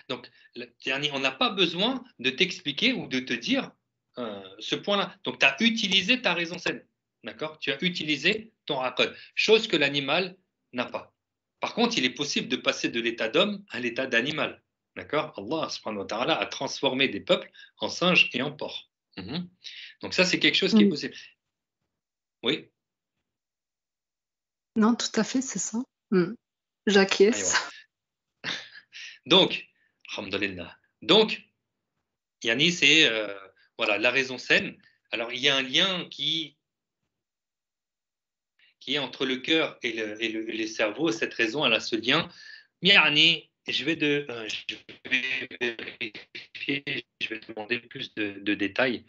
Donc, on n'a pas besoin de t'expliquer ou de te dire ce point-là. Donc, tu as utilisé ta raison saine. D'accord? Tu as utilisé ton aql, chose que l'animal n'a pas. Par contre, il est possible de passer de l'état d'homme à l'état d'animal. D'accord? Allah subhanahu wa ta'ala a transformé des peuples en singes et en porcs. Donc, ça, c'est quelque chose qui est possible. Oui? Non, tout à fait, c'est ça. J'acquiesce. Donc, alhamdulillah. Donc, Yani, c'est voilà, la raison saine. Alors, il y a un lien qui est entre le cœur et le cerveau. Cette raison, elle a ce lien. Yani, je vais vérifier, je vais demander plus de détails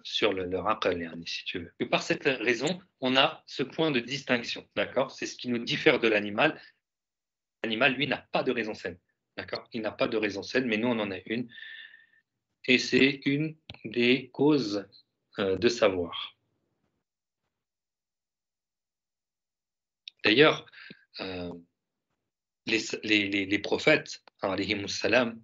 sur leur aql, yani, si tu veux. Et par cette raison, on a ce point de distinction. D'accord? C'est ce qui nous diffère de l'animal. L'animal, lui, n'a pas de raison saine. D'accord? Il n'a pas de raison saine, mais nous, on en a une. Et c'est une des causes de savoir. D'ailleurs, les prophètes, salam,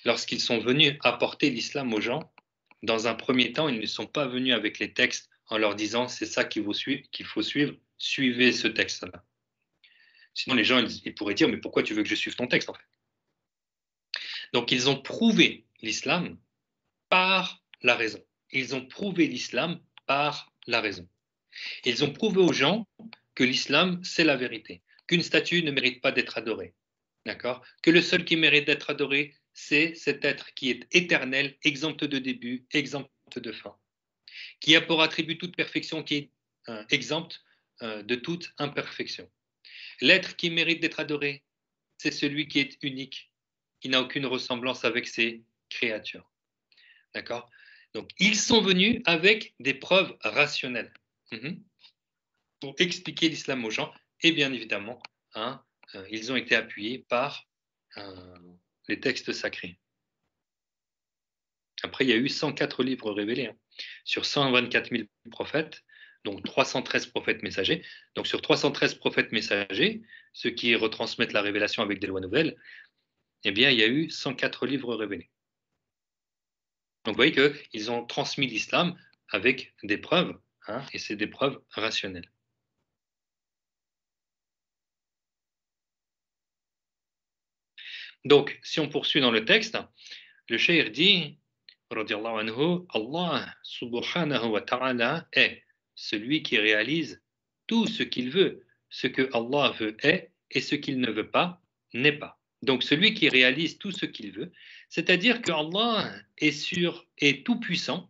lorsqu'ils sont venus apporter l'islam aux gens, dans un premier temps, ils ne sont pas venus avec les textes en leur disant c'est ça qu'il faut suivre, suivez ce texte-là. Sinon, les gens ils pourraient dire mais pourquoi tu veux que je suive ton texte en fait? Donc, ils ont prouvé l'islam par la raison. Ils ont prouvé l'islam par la raison. Ils ont prouvé aux gens que l'islam, c'est la vérité, qu'une statue ne mérite pas d'être adorée, d'accord? Que le seul qui mérite d'être adoré, c'est cet être qui est éternel, exempt de début, exempt de fin, qui a pour attribut toute perfection, qui est exempt de toute imperfection. L'être qui mérite d'être adoré, c'est celui qui est unique, qui n'a aucune ressemblance avec ses créatures, d'accord? Donc, ils sont venus avec des preuves rationnelles. Pour expliquer l'islam aux gens, et bien évidemment, ils ont été appuyés par les textes sacrés. Après, il y a eu 104 livres révélés, hein, sur 124 000 prophètes, donc 313 prophètes messagers. Donc sur 313 prophètes messagers, ceux qui retransmettent la révélation avec des lois nouvelles, eh bien, il y a eu 104 livres révélés. Donc vous voyez qu'ils ont transmis l'islam avec des preuves, hein, et c'est des preuves rationnelles. Donc, si on poursuit dans le texte, le cheikh dit, radiallahu anhu, Allah subhanahu wa ta'ala est celui qui réalise tout ce qu'il veut. Ce que Allah veut est, et ce qu'il ne veut pas n'est pas. Donc celui qui réalise tout ce qu'il veut, c'est-à-dire que Allah est tout puissant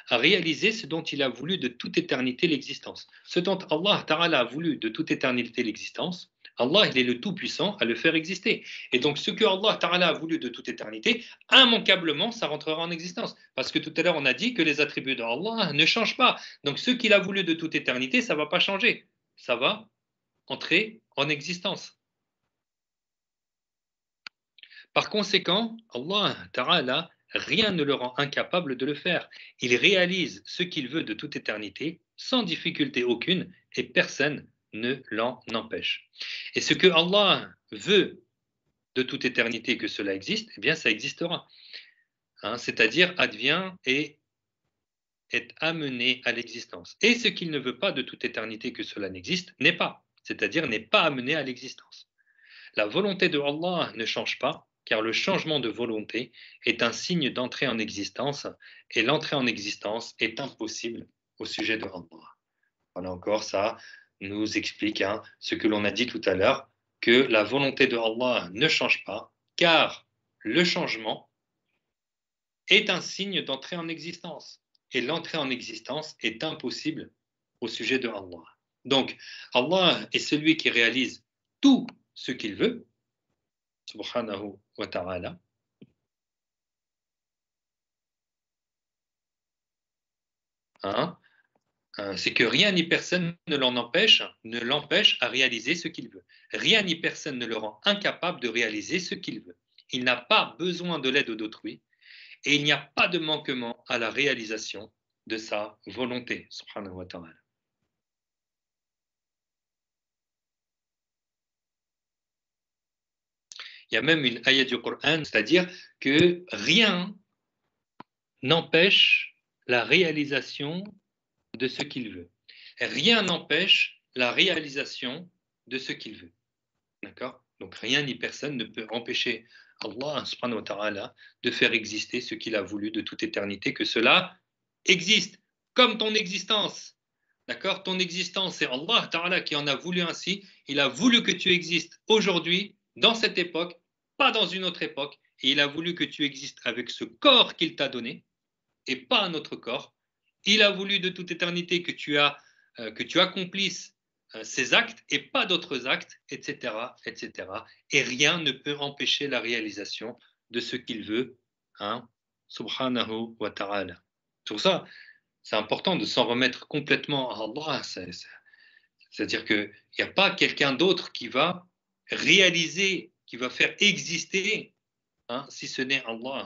à réaliser ce dont il a voulu de toute éternité l'existence. Ce dont Allah Ta'ala a voulu de toute éternité l'existence, Allah, il est le tout-puissant à le faire exister. Et donc, ce que Allah Ta'ala a voulu de toute éternité, immanquablement, ça rentrera en existence. Parce que tout à l'heure, on a dit que les attributs d'Allah ne changent pas. Donc, ce qu'il a voulu de toute éternité, ça ne va pas changer. Ça va entrer en existence. Par conséquent, Allah Ta'ala, rien ne le rend incapable de le faire. Il réalise ce qu'il veut de toute éternité, sans difficulté aucune, et personne ne l'en empêche. Et ce que Allah veut de toute éternité que cela existe, eh bien ça existera. Hein, c'est-à-dire advient et est amené à l'existence. Et ce qu'il ne veut pas de toute éternité que cela n'existe, n'est pas. C'est-à-dire n'est pas amené à l'existence. La volonté de Allah ne change pas, car le changement de volonté est un signe d'entrée en existence, et l'entrée en existence est impossible au sujet de Allah. Voilà encore, ça nous explique ce que l'on a dit tout à l'heure, que la volonté de Allah ne change pas, car le changement est un signe d'entrée en existence, et l'entrée en existence est impossible au sujet de Allah. Donc, Allah est celui qui réalise tout ce qu'il veut, subhanahu wa ta'ala. C'est que rien ni personne ne l'empêche à réaliser ce qu'il veut. Rien ni personne ne le rend incapable de réaliser ce qu'il veut. Il n'a pas besoin de l'aide d'autrui et il n'y a pas de manquement à la réalisation de sa volonté, subhanahu wa ta'ala. Il y a même une ayat du Coran, c'est-à-dire que rien n'empêche la réalisation de ce qu'il veut. Rien n'empêche la réalisation de ce qu'il veut. D'accord? Donc rien ni personne ne peut empêcher Allah subhanahu wa ta'ala de faire exister ce qu'il a voulu de toute éternité, que cela existe, comme ton existence. D'accord? Ton existence, c'est Allah ta'ala qui en a voulu ainsi. Il a voulu que tu existes aujourd'hui, dans cette époque, pas dans une autre époque. Et il a voulu que tu existes avec ce corps qu'il t'a donné, et pas un autre corps. Il a voulu de toute éternité que tu accomplisses ces actes et pas d'autres actes, etc., etc. Et rien ne peut empêcher la réalisation de ce qu'il veut, subhanahu wa ta'ala. Pour ça, c'est important de s'en remettre complètement à Allah. C'est-à-dire qu'il n'y a pas quelqu'un d'autre qui va réaliser, qui va faire exister, si ce n'est Allah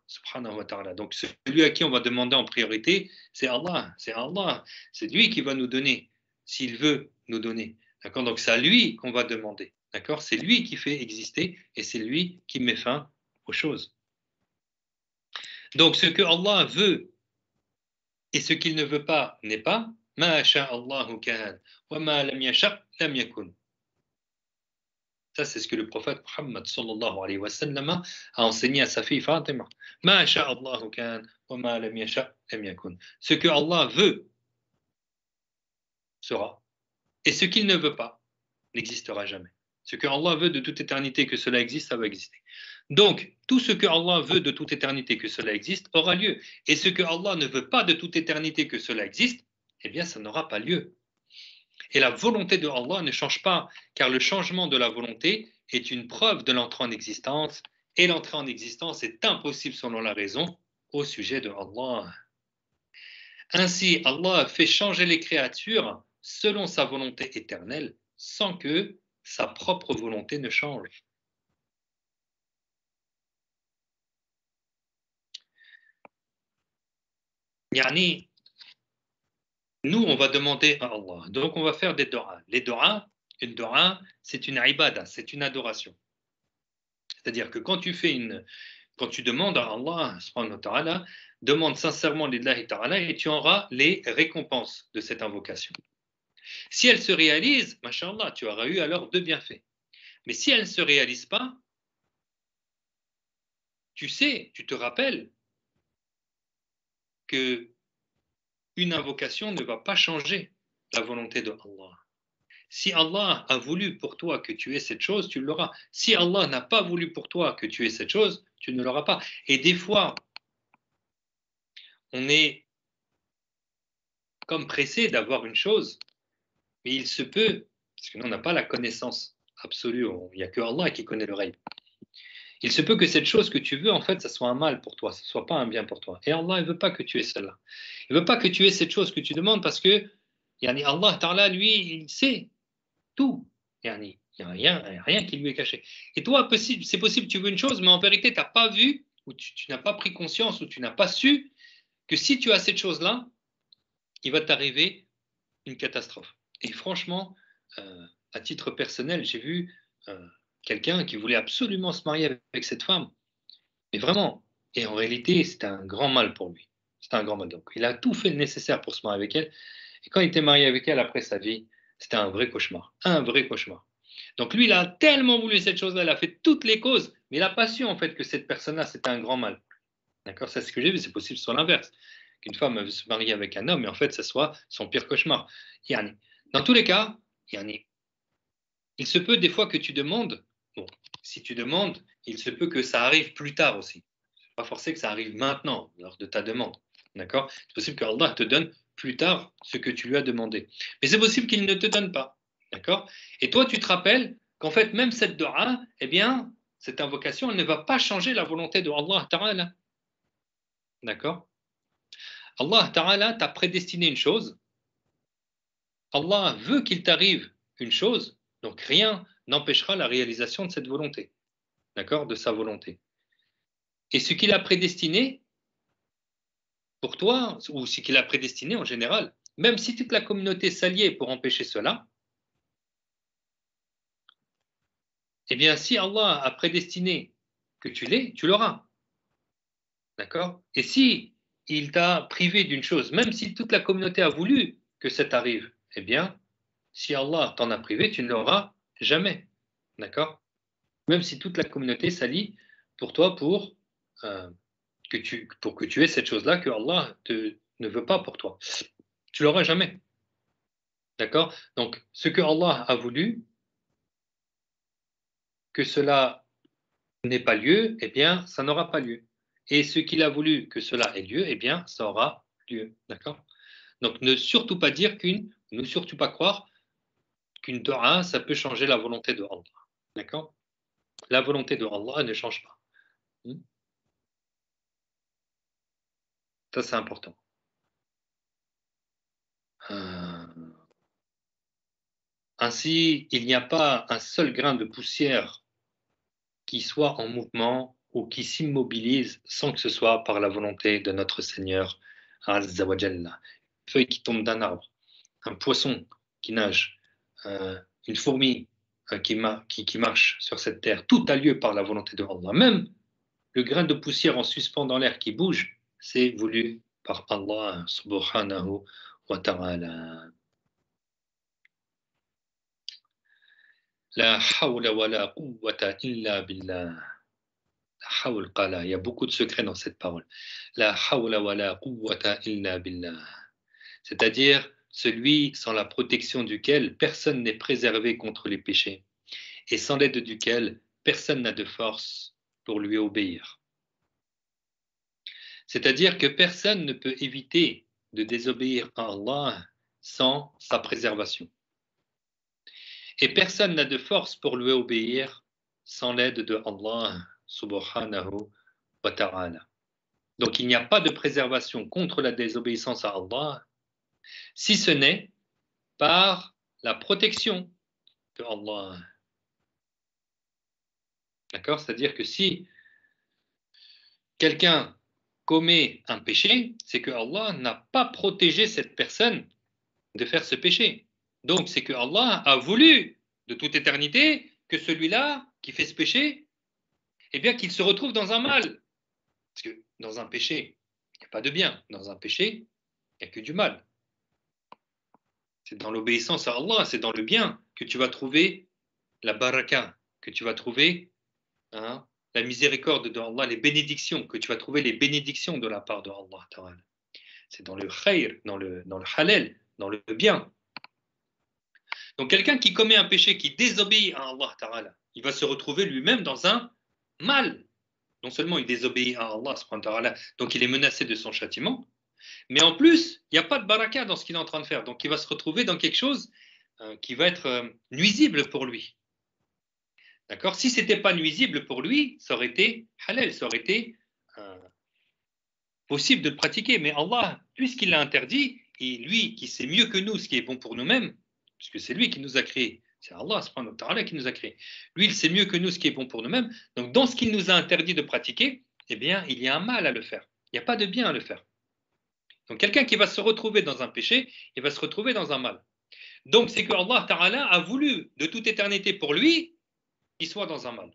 subhanahu wa ta'ala. Donc celui à qui on va demander en priorité, c'est Allah. C'est lui qui va nous donner, s'il veut nous donner. D'accord? Donc c'est à lui qu'on va demander. D'accord? C'est lui qui fait exister et c'est lui qui met fin aux choses. Donc ce que Allah veut et ce qu'il ne veut pas n'est pas. Ma sha'Allahu kan wa ma lam yasha' lam yakun. Ça, c'est ce que le prophète Muhammad sallallahu alayhi wa sallam a enseigné à sa fille Fatima. Ma sha'Allahu kan wa ma lam yasha' lam yakun. Ce que Allah veut sera, et ce qu'il ne veut pas n'existera jamais. Ce que Allah veut de toute éternité que cela existe, ça va exister. Donc, tout ce que Allah veut de toute éternité que cela existe aura lieu. Et ce que Allah ne veut pas de toute éternité que cela existe, eh bien, ça n'aura pas lieu. Et la volonté de Allah ne change pas, car le changement de la volonté est une preuve de l'entrée en existence, et l'entrée en existence est impossible selon la raison au sujet de Allah. Ainsi, Allah fait changer les créatures selon sa volonté éternelle, sans que sa propre volonté ne change. Yani, nous, on va demander à Allah. Donc, on va faire des du'as. Les du'as, une du'a, c'est une ibada, c'est une adoration. C'est-à-dire que quand tu demandes à Allah, subhanahu wa ta'ala, demande sincèrement lillahi ta'ala et tu auras les récompenses de cette invocation. Si elle se réalise, masha'Allah, tu auras eu alors deux bienfaits. Mais si elle ne se réalise pas, tu sais, tu te rappelles que une invocation ne va pas changer la volonté de Allah. Si Allah a voulu pour toi que tu aies cette chose, tu l'auras. Si Allah n'a pas voulu pour toi que tu aies cette chose, tu ne l'auras pas. Et des fois, on est comme pressé d'avoir une chose, mais il se peut, parce que nous on n'a pas la connaissance absolue, il n'y a que Allah qui connaît le rêve. Il se peut que cette chose que tu veux, en fait, ça soit un mal pour toi, ça ne soit pas un bien pour toi. Et Allah, il ne veut pas que tu aies cela. Il ne veut pas que tu aies cette chose que tu demandes parce que Allah Ta'ala, lui, il sait tout. Il n'y a rien qui lui est caché. Et toi, c'est possible, tu veux une chose, mais en vérité, tu n'as pas vu, ou tu n'as pas pris conscience, ou tu n'as pas su que si tu as cette chose-là, il va t'arriver une catastrophe. Et franchement, à titre personnel, j'ai vu quelqu'un qui voulait absolument se marier avec cette femme. Mais vraiment, et en réalité, c'était un grand mal pour lui. C'était un grand mal. Donc, il a tout fait le nécessaire pour se marier avec elle. Et quand il était marié avec elle, après sa vie, c'était un vrai cauchemar. Un vrai cauchemar. Donc, lui, il a tellement voulu cette chose-là, il a fait toutes les causes, mais il n'a pas su, en fait, que cette personne-là, c'était un grand mal. D'accord? C'est ce que j'ai vu, c'est possible sur l'inverse. Qu'une femme veut se marier avec un homme, mais en fait, ce soit son pire cauchemar. Yani. Dans tous les cas, yani, il se peut des fois que tu demandes, bon, si tu demandes, il se peut que ça arrive plus tard aussi. Pas forcé que ça arrive maintenant, lors de ta demande. D'accord? C'est possible que Allah te donne plus tard ce que tu lui as demandé. Mais c'est possible qu'il ne te donne pas. D'accord? Et toi, tu te rappelles qu'en fait, même cette dua, eh bien, cette invocation, elle ne va pas changer la volonté de Allah Ta'ala. D'accord? Allah Ta'ala t'a prédestiné une chose. Allah veut qu'il t'arrive une chose, donc rien n'empêchera la réalisation de cette volonté. D'accord? De sa volonté. Et ce qu'il a prédestiné, pour toi, ou ce qu'il a prédestiné en général, même si toute la communauté s'alliait pour empêcher cela, eh bien, si Allah a prédestiné que tu l'aies, tu l'auras. D'accord? Et si il t'a privé d'une chose, même si toute la communauté a voulu que ça t'arrive, eh bien, si Allah t'en a privé, tu ne l'auras jamais. D'accord? Même si toute la communauté s'allie pour toi euh, pour que tu aies cette chose-là que Allah ne veut pas pour toi. Tu l'auras jamais. D'accord? Donc, ce que Allah a voulu, que cela n'ait pas lieu, eh bien, ça n'aura pas lieu. Et ce qu'il a voulu que cela ait lieu, eh bien, ça aura lieu. D'accord? Donc, ne surtout pas croire qu'une dua, ça peut changer la volonté de Allah. D'accord? La volonté de Allah ne change pas. Ça, c'est important. Ainsi, il n'y a pas un seul grain de poussière qui soit en mouvement ou qui s'immobilise sans que ce soit par la volonté de notre Seigneur Azza wa Jalla. Une feuille qui tombe d'un arbre, un poisson qui nage, une fourmi qui marche sur cette terre, tout a lieu par la volonté de Allah. Même le grain de poussière en suspens dans l'air qui bouge, c'est voulu par Allah subhanahu wa ta'ala. La hawla wa la quwwata illa billah. Il y a beaucoup de secrets dans cette parole. La hawla wa la quwwata illa billah. C'est-à-dire celui sans la protection duquel personne n'est préservé contre les péchés et sans l'aide duquel personne n'a de force pour lui obéir. C'est-à-dire que personne ne peut éviter de désobéir à Allah sans sa préservation. Et personne n'a de force pour lui obéir sans l'aide de Allah subhanahu wa ta'ala. Donc il n'y a pas de préservation contre la désobéissance à Allah, si ce n'est par la protection de Allah. D'accord? C'est-à-dire que si quelqu'un commet un péché, c'est que Allah n'a pas protégé cette personne de faire ce péché. Donc, c'est que Allah a voulu de toute éternité que celui-là qui fait ce péché, eh bien, qu'il se retrouve dans un mal. Parce que dans un péché, il n'y a pas de bien. Dans un péché, il n'y a que du mal. C'est dans l'obéissance à Allah, c'est dans le bien que tu vas trouver la baraka, que tu vas trouver la miséricorde de Allah, les bénédictions, que tu vas trouver les bénédictions de la part de Allah. C'est dans le khayr, dans le halal, dans le bien. Donc quelqu'un qui commet un péché, qui désobéit à Allah Ta'ala, il va se retrouver lui-même dans un mal. Non seulement il désobéit à Allah, donc il est menacé de son châtiment, mais en plus, il n'y a pas de baraka dans ce qu'il est en train de faire. Donc il va se retrouver dans quelque chose qui va être nuisible pour lui. D'accord? Si ce n'était pas nuisible pour lui, ça aurait été halal, ça aurait été possible de le pratiquer. Mais Allah, puisqu'il l'a interdit, et lui qui sait mieux que nous ce qui est bon pour nous-mêmes, puisque c'est lui qui nous a créés, c'est Allah subhanahu wa ta'ala qui nous a créés. Lui, il sait mieux que nous ce qui est bon pour nous-mêmes. Donc dans ce qu'il nous a interdit de pratiquer, eh bien, il y a un mal à le faire. Il n'y a pas de bien à le faire. Donc quelqu'un qui va se retrouver dans un péché, il va se retrouver dans un mal. Donc c'est que Allah Ta'ala a voulu de toute éternité pour lui qu'il soit dans un mal.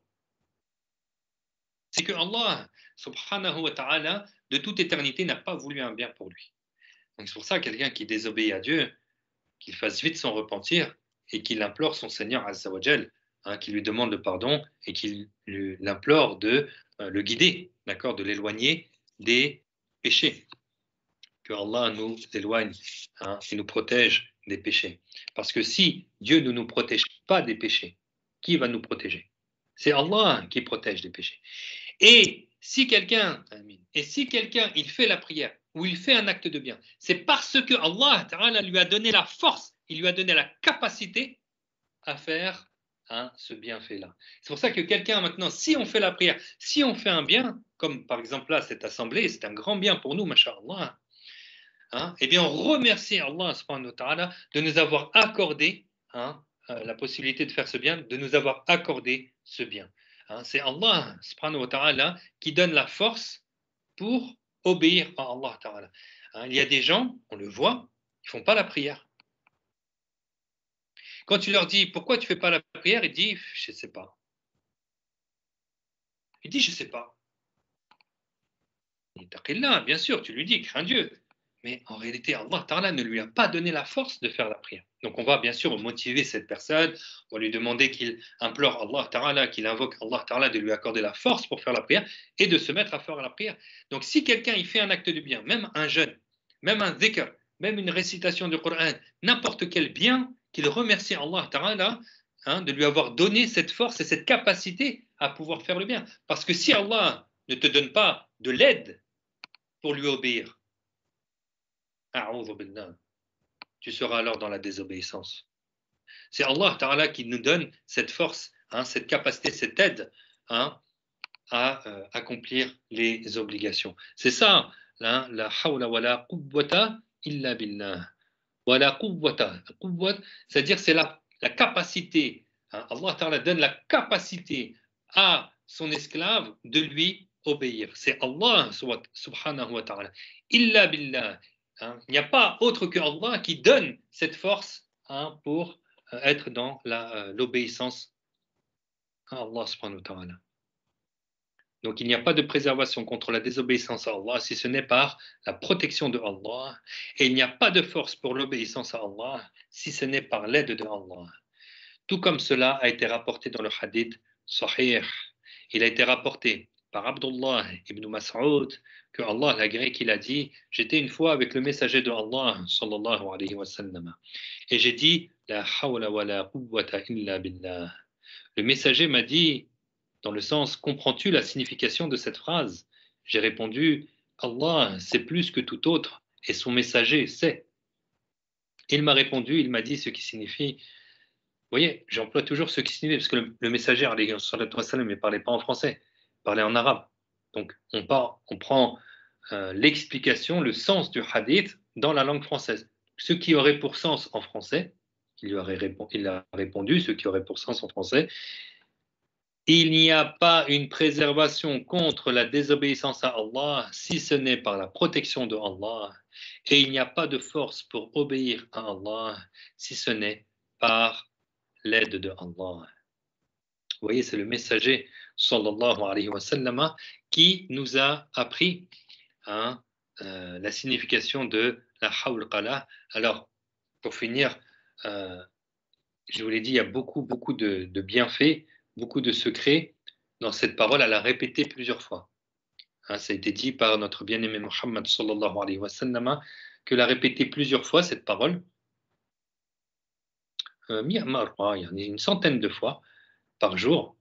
C'est que Allah Subhanahu wa Ta'ala de toute éternité n'a pas voulu un bien pour lui. Donc c'est pour ça quelqu'un qui désobéit à Dieu, qu'il fasse vite son repentir et qu'il implore son Seigneur Azza wa Jal, qui lui demande le pardon et qu'il l'implore de le guider, d'accord, de l'éloigner des péchés. Que Allah nous éloigne et nous protège des péchés. Parce que si Dieu ne nous protège pas des péchés, qui va nous protéger? C'est Allah qui protège des péchés. Et si quelqu'un il fait la prière ou il fait un acte de bien, c'est parce que Allah Ta'ala lui a donné la force, il lui a donné la capacité à faire ce bienfait-là. C'est pour ça que quelqu'un maintenant, si on fait la prière, si on fait un bien, comme par exemple là, cette assemblée, c'est un grand bien pour nous, masha'Allah, eh bien on remercie Allah subhanahu wa ta'ala de nous avoir accordé la possibilité de faire ce bien, de nous avoir accordé ce bien. C'est Allah subhanahu wa ta'ala qui donne la force pour obéir à Allah ta'ala. Il y a des gens, on le voit, ils ne font pas la prière. Quand tu leur dis pourquoi tu ne fais pas la prière, ils disent je ne sais pas. Il dit je ne sais pas. Il dit bien sûr, tu lui dis crains Dieu. Mais en réalité, Allah Ta'ala ne lui a pas donné la force de faire la prière. Donc on va bien sûr motiver cette personne, on va lui demander qu'il implore Allah Ta'ala, qu'il invoque Allah Ta'ala de lui accorder la force pour faire la prière et de se mettre à faire la prière. Donc si quelqu'un il fait un acte de bien, même un jeûne, même un dhikr, même une récitation du Coran, n'importe quel bien, qu'il remercie Allah Ta'ala de lui avoir donné cette force et cette capacité à pouvoir faire le bien. Parce que si Allah ne te donne pas de l'aide pour lui obéir, tu seras alors dans la désobéissance. C'est Allah Ta'ala qui nous donne cette force, cette capacité, cette aide à accomplir les obligations. C'est ça, la hawla wa la quwwata illa billah. Wa la quwwata. C'est-à-dire c'est la capacité. Allah Ta'ala donne la capacité à son esclave de lui obéir. C'est Allah subhanahu wa ta'ala. Illa billah. Il n'y a pas autre que Allah qui donne cette force pour être dans l'obéissance à Allah subhanahu wa ta'ala. Donc il n'y a pas de préservation contre la désobéissance à Allah si ce n'est par la protection de Allah. Et il n'y a pas de force pour l'obéissance à Allah si ce n'est par l'aide de Allah. Tout comme cela a été rapporté dans le hadith Sahih. Il a été rapporté par Abdullah ibn Mas'ud que Allah l'agrée qu'il a dit j'étais une fois avec le messager de Allah sallallahu alayhi wa sallam et j'ai dit la hawla wa la quwwata illa billah. Le messager m'a dit dans le sens comprends-tu la signification de cette phrase? J'ai répondu Allah c'est plus que tout autre et son messager sait. Il m'a répondu, il m'a dit ce qui signifie. Vous voyez, j'emploie toujours ce qui signifie, parce que le messager, ne parlait pas en français, il parlait en arabe. Donc, on prend l'explication, le sens du hadith dans la langue française. Ce qui aurait pour sens en français, il a répondu, ce qui aurait pour sens en français, il n'y a pas une préservation contre la désobéissance à Allah si ce n'est par la protection de Allah, et il n'y a pas de force pour obéir à Allah si ce n'est par l'aide de Allah. Vous voyez, c'est le messager sallallahu alayhi wa sallam qui nous a appris la signification de la hawl qala. Alors, pour finir, je vous l'ai dit, il y a beaucoup de bienfaits, beaucoup de secrets dans cette parole. Elle a répété plusieurs fois. Ça a été dit par notre bien-aimé Muhammad sallallahu alayhi wa sallam, que l'a répété plusieurs fois cette parole. Il y a une centaine de fois par jour.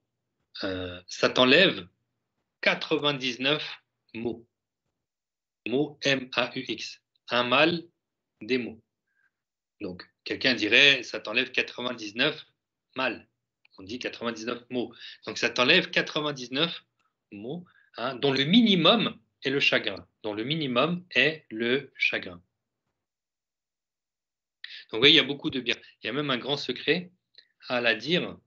Ça t'enlève 99 mots. Mots M-A-U-X. Un mal, des mots. Donc, quelqu'un dirait, ça t'enlève 99 mal. On dit 99 mots. Donc, ça t'enlève 99 mots, dont le minimum est le chagrin. Dont le minimum est le chagrin. Donc, oui, il y a beaucoup de bien. Il y a même un grand secret à la dire.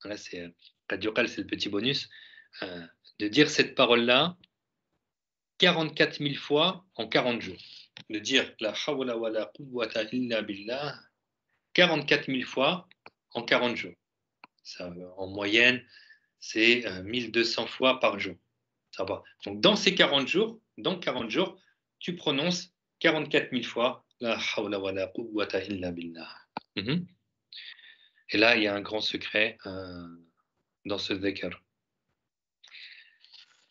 Là, c'est c'est le petit bonus. De dire cette parole-là 44 000 fois en 40 jours. De dire la hawla wa la quwwata illa billah 44 000 fois en 40 jours. Ça, en moyenne, c'est 1200 fois par jour. Ça va. Donc, dans ces 40 jours, tu prononces 44 000 fois la hawla wa la quwwata illa billah. Et là, il y a un grand secret dans ce dhikr.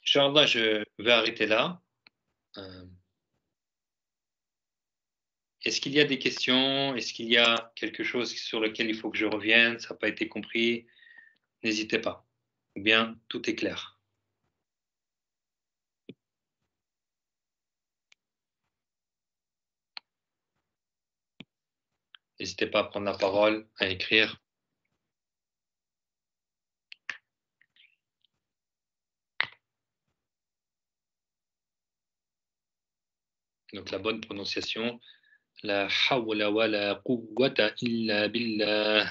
Inch'Allah, je vais arrêter là. Est-ce qu'il y a des questions? Est-ce qu'il y a quelque chose sur lequel il faut que je revienne? Ça n'a pas été compris? N'hésitez pas. Ou bien, tout est clair. N'hésitez pas à prendre la parole, à écrire. Donc la bonne prononciation. La hawla wa la quwwata illa billah.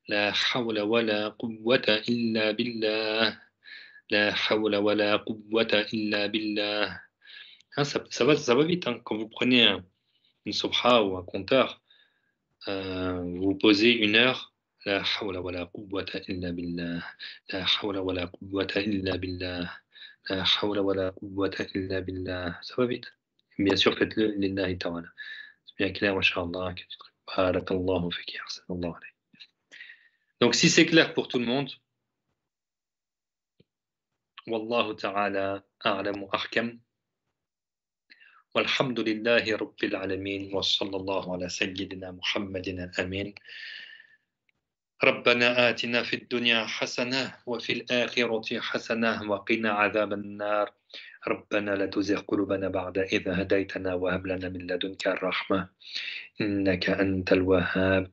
La hawla wa la quwwata illa billah. La hawla wa la quwwata illa billah. Ça va vite. Quand vous prenez une subha ou un compteur, vous posez 1 heure. La hawla wa la quwwata illa billah. La hawla wa la quwwata illa billah. La hawla wa la quwwata illa billah. Ça va vite. Bien sûr, faites-le lillahi ta'ala. C'est bien clair, masha'Allah. Barakallahu fiki, ahsanallahu alayk. Donc, si c'est clair pour tout le monde, Wallahu ta'ala a'lamu ahkam. والحمد لله رب العالمين وصلى الله على سيدنا محمد الأمين ربنا آتنا في الدنيا حسنة وفي الآخرة حسنة وقنا عذاب النار ربنا لا تزغ قلوبنا بعد إذ هديتنا وهب لنا من لدنك الرحمة إنك أنت الوهاب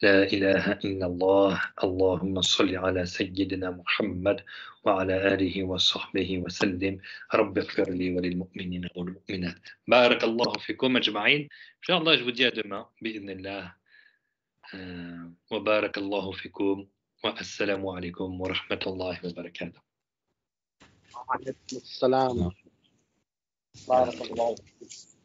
لا إله إلا الله اللهم صل على سيدنا محمد وعلى آله وصحبه وسلم رب اغفر لي وللمؤمنين والمؤمنات بارك الله فيكم أجمعين إن شاء الله je vous dis à demain بإذن الله وبارك الله فيكم والسلام عليكم ورحمة الله وبركاته وعليكم السلام بارك الله فيكم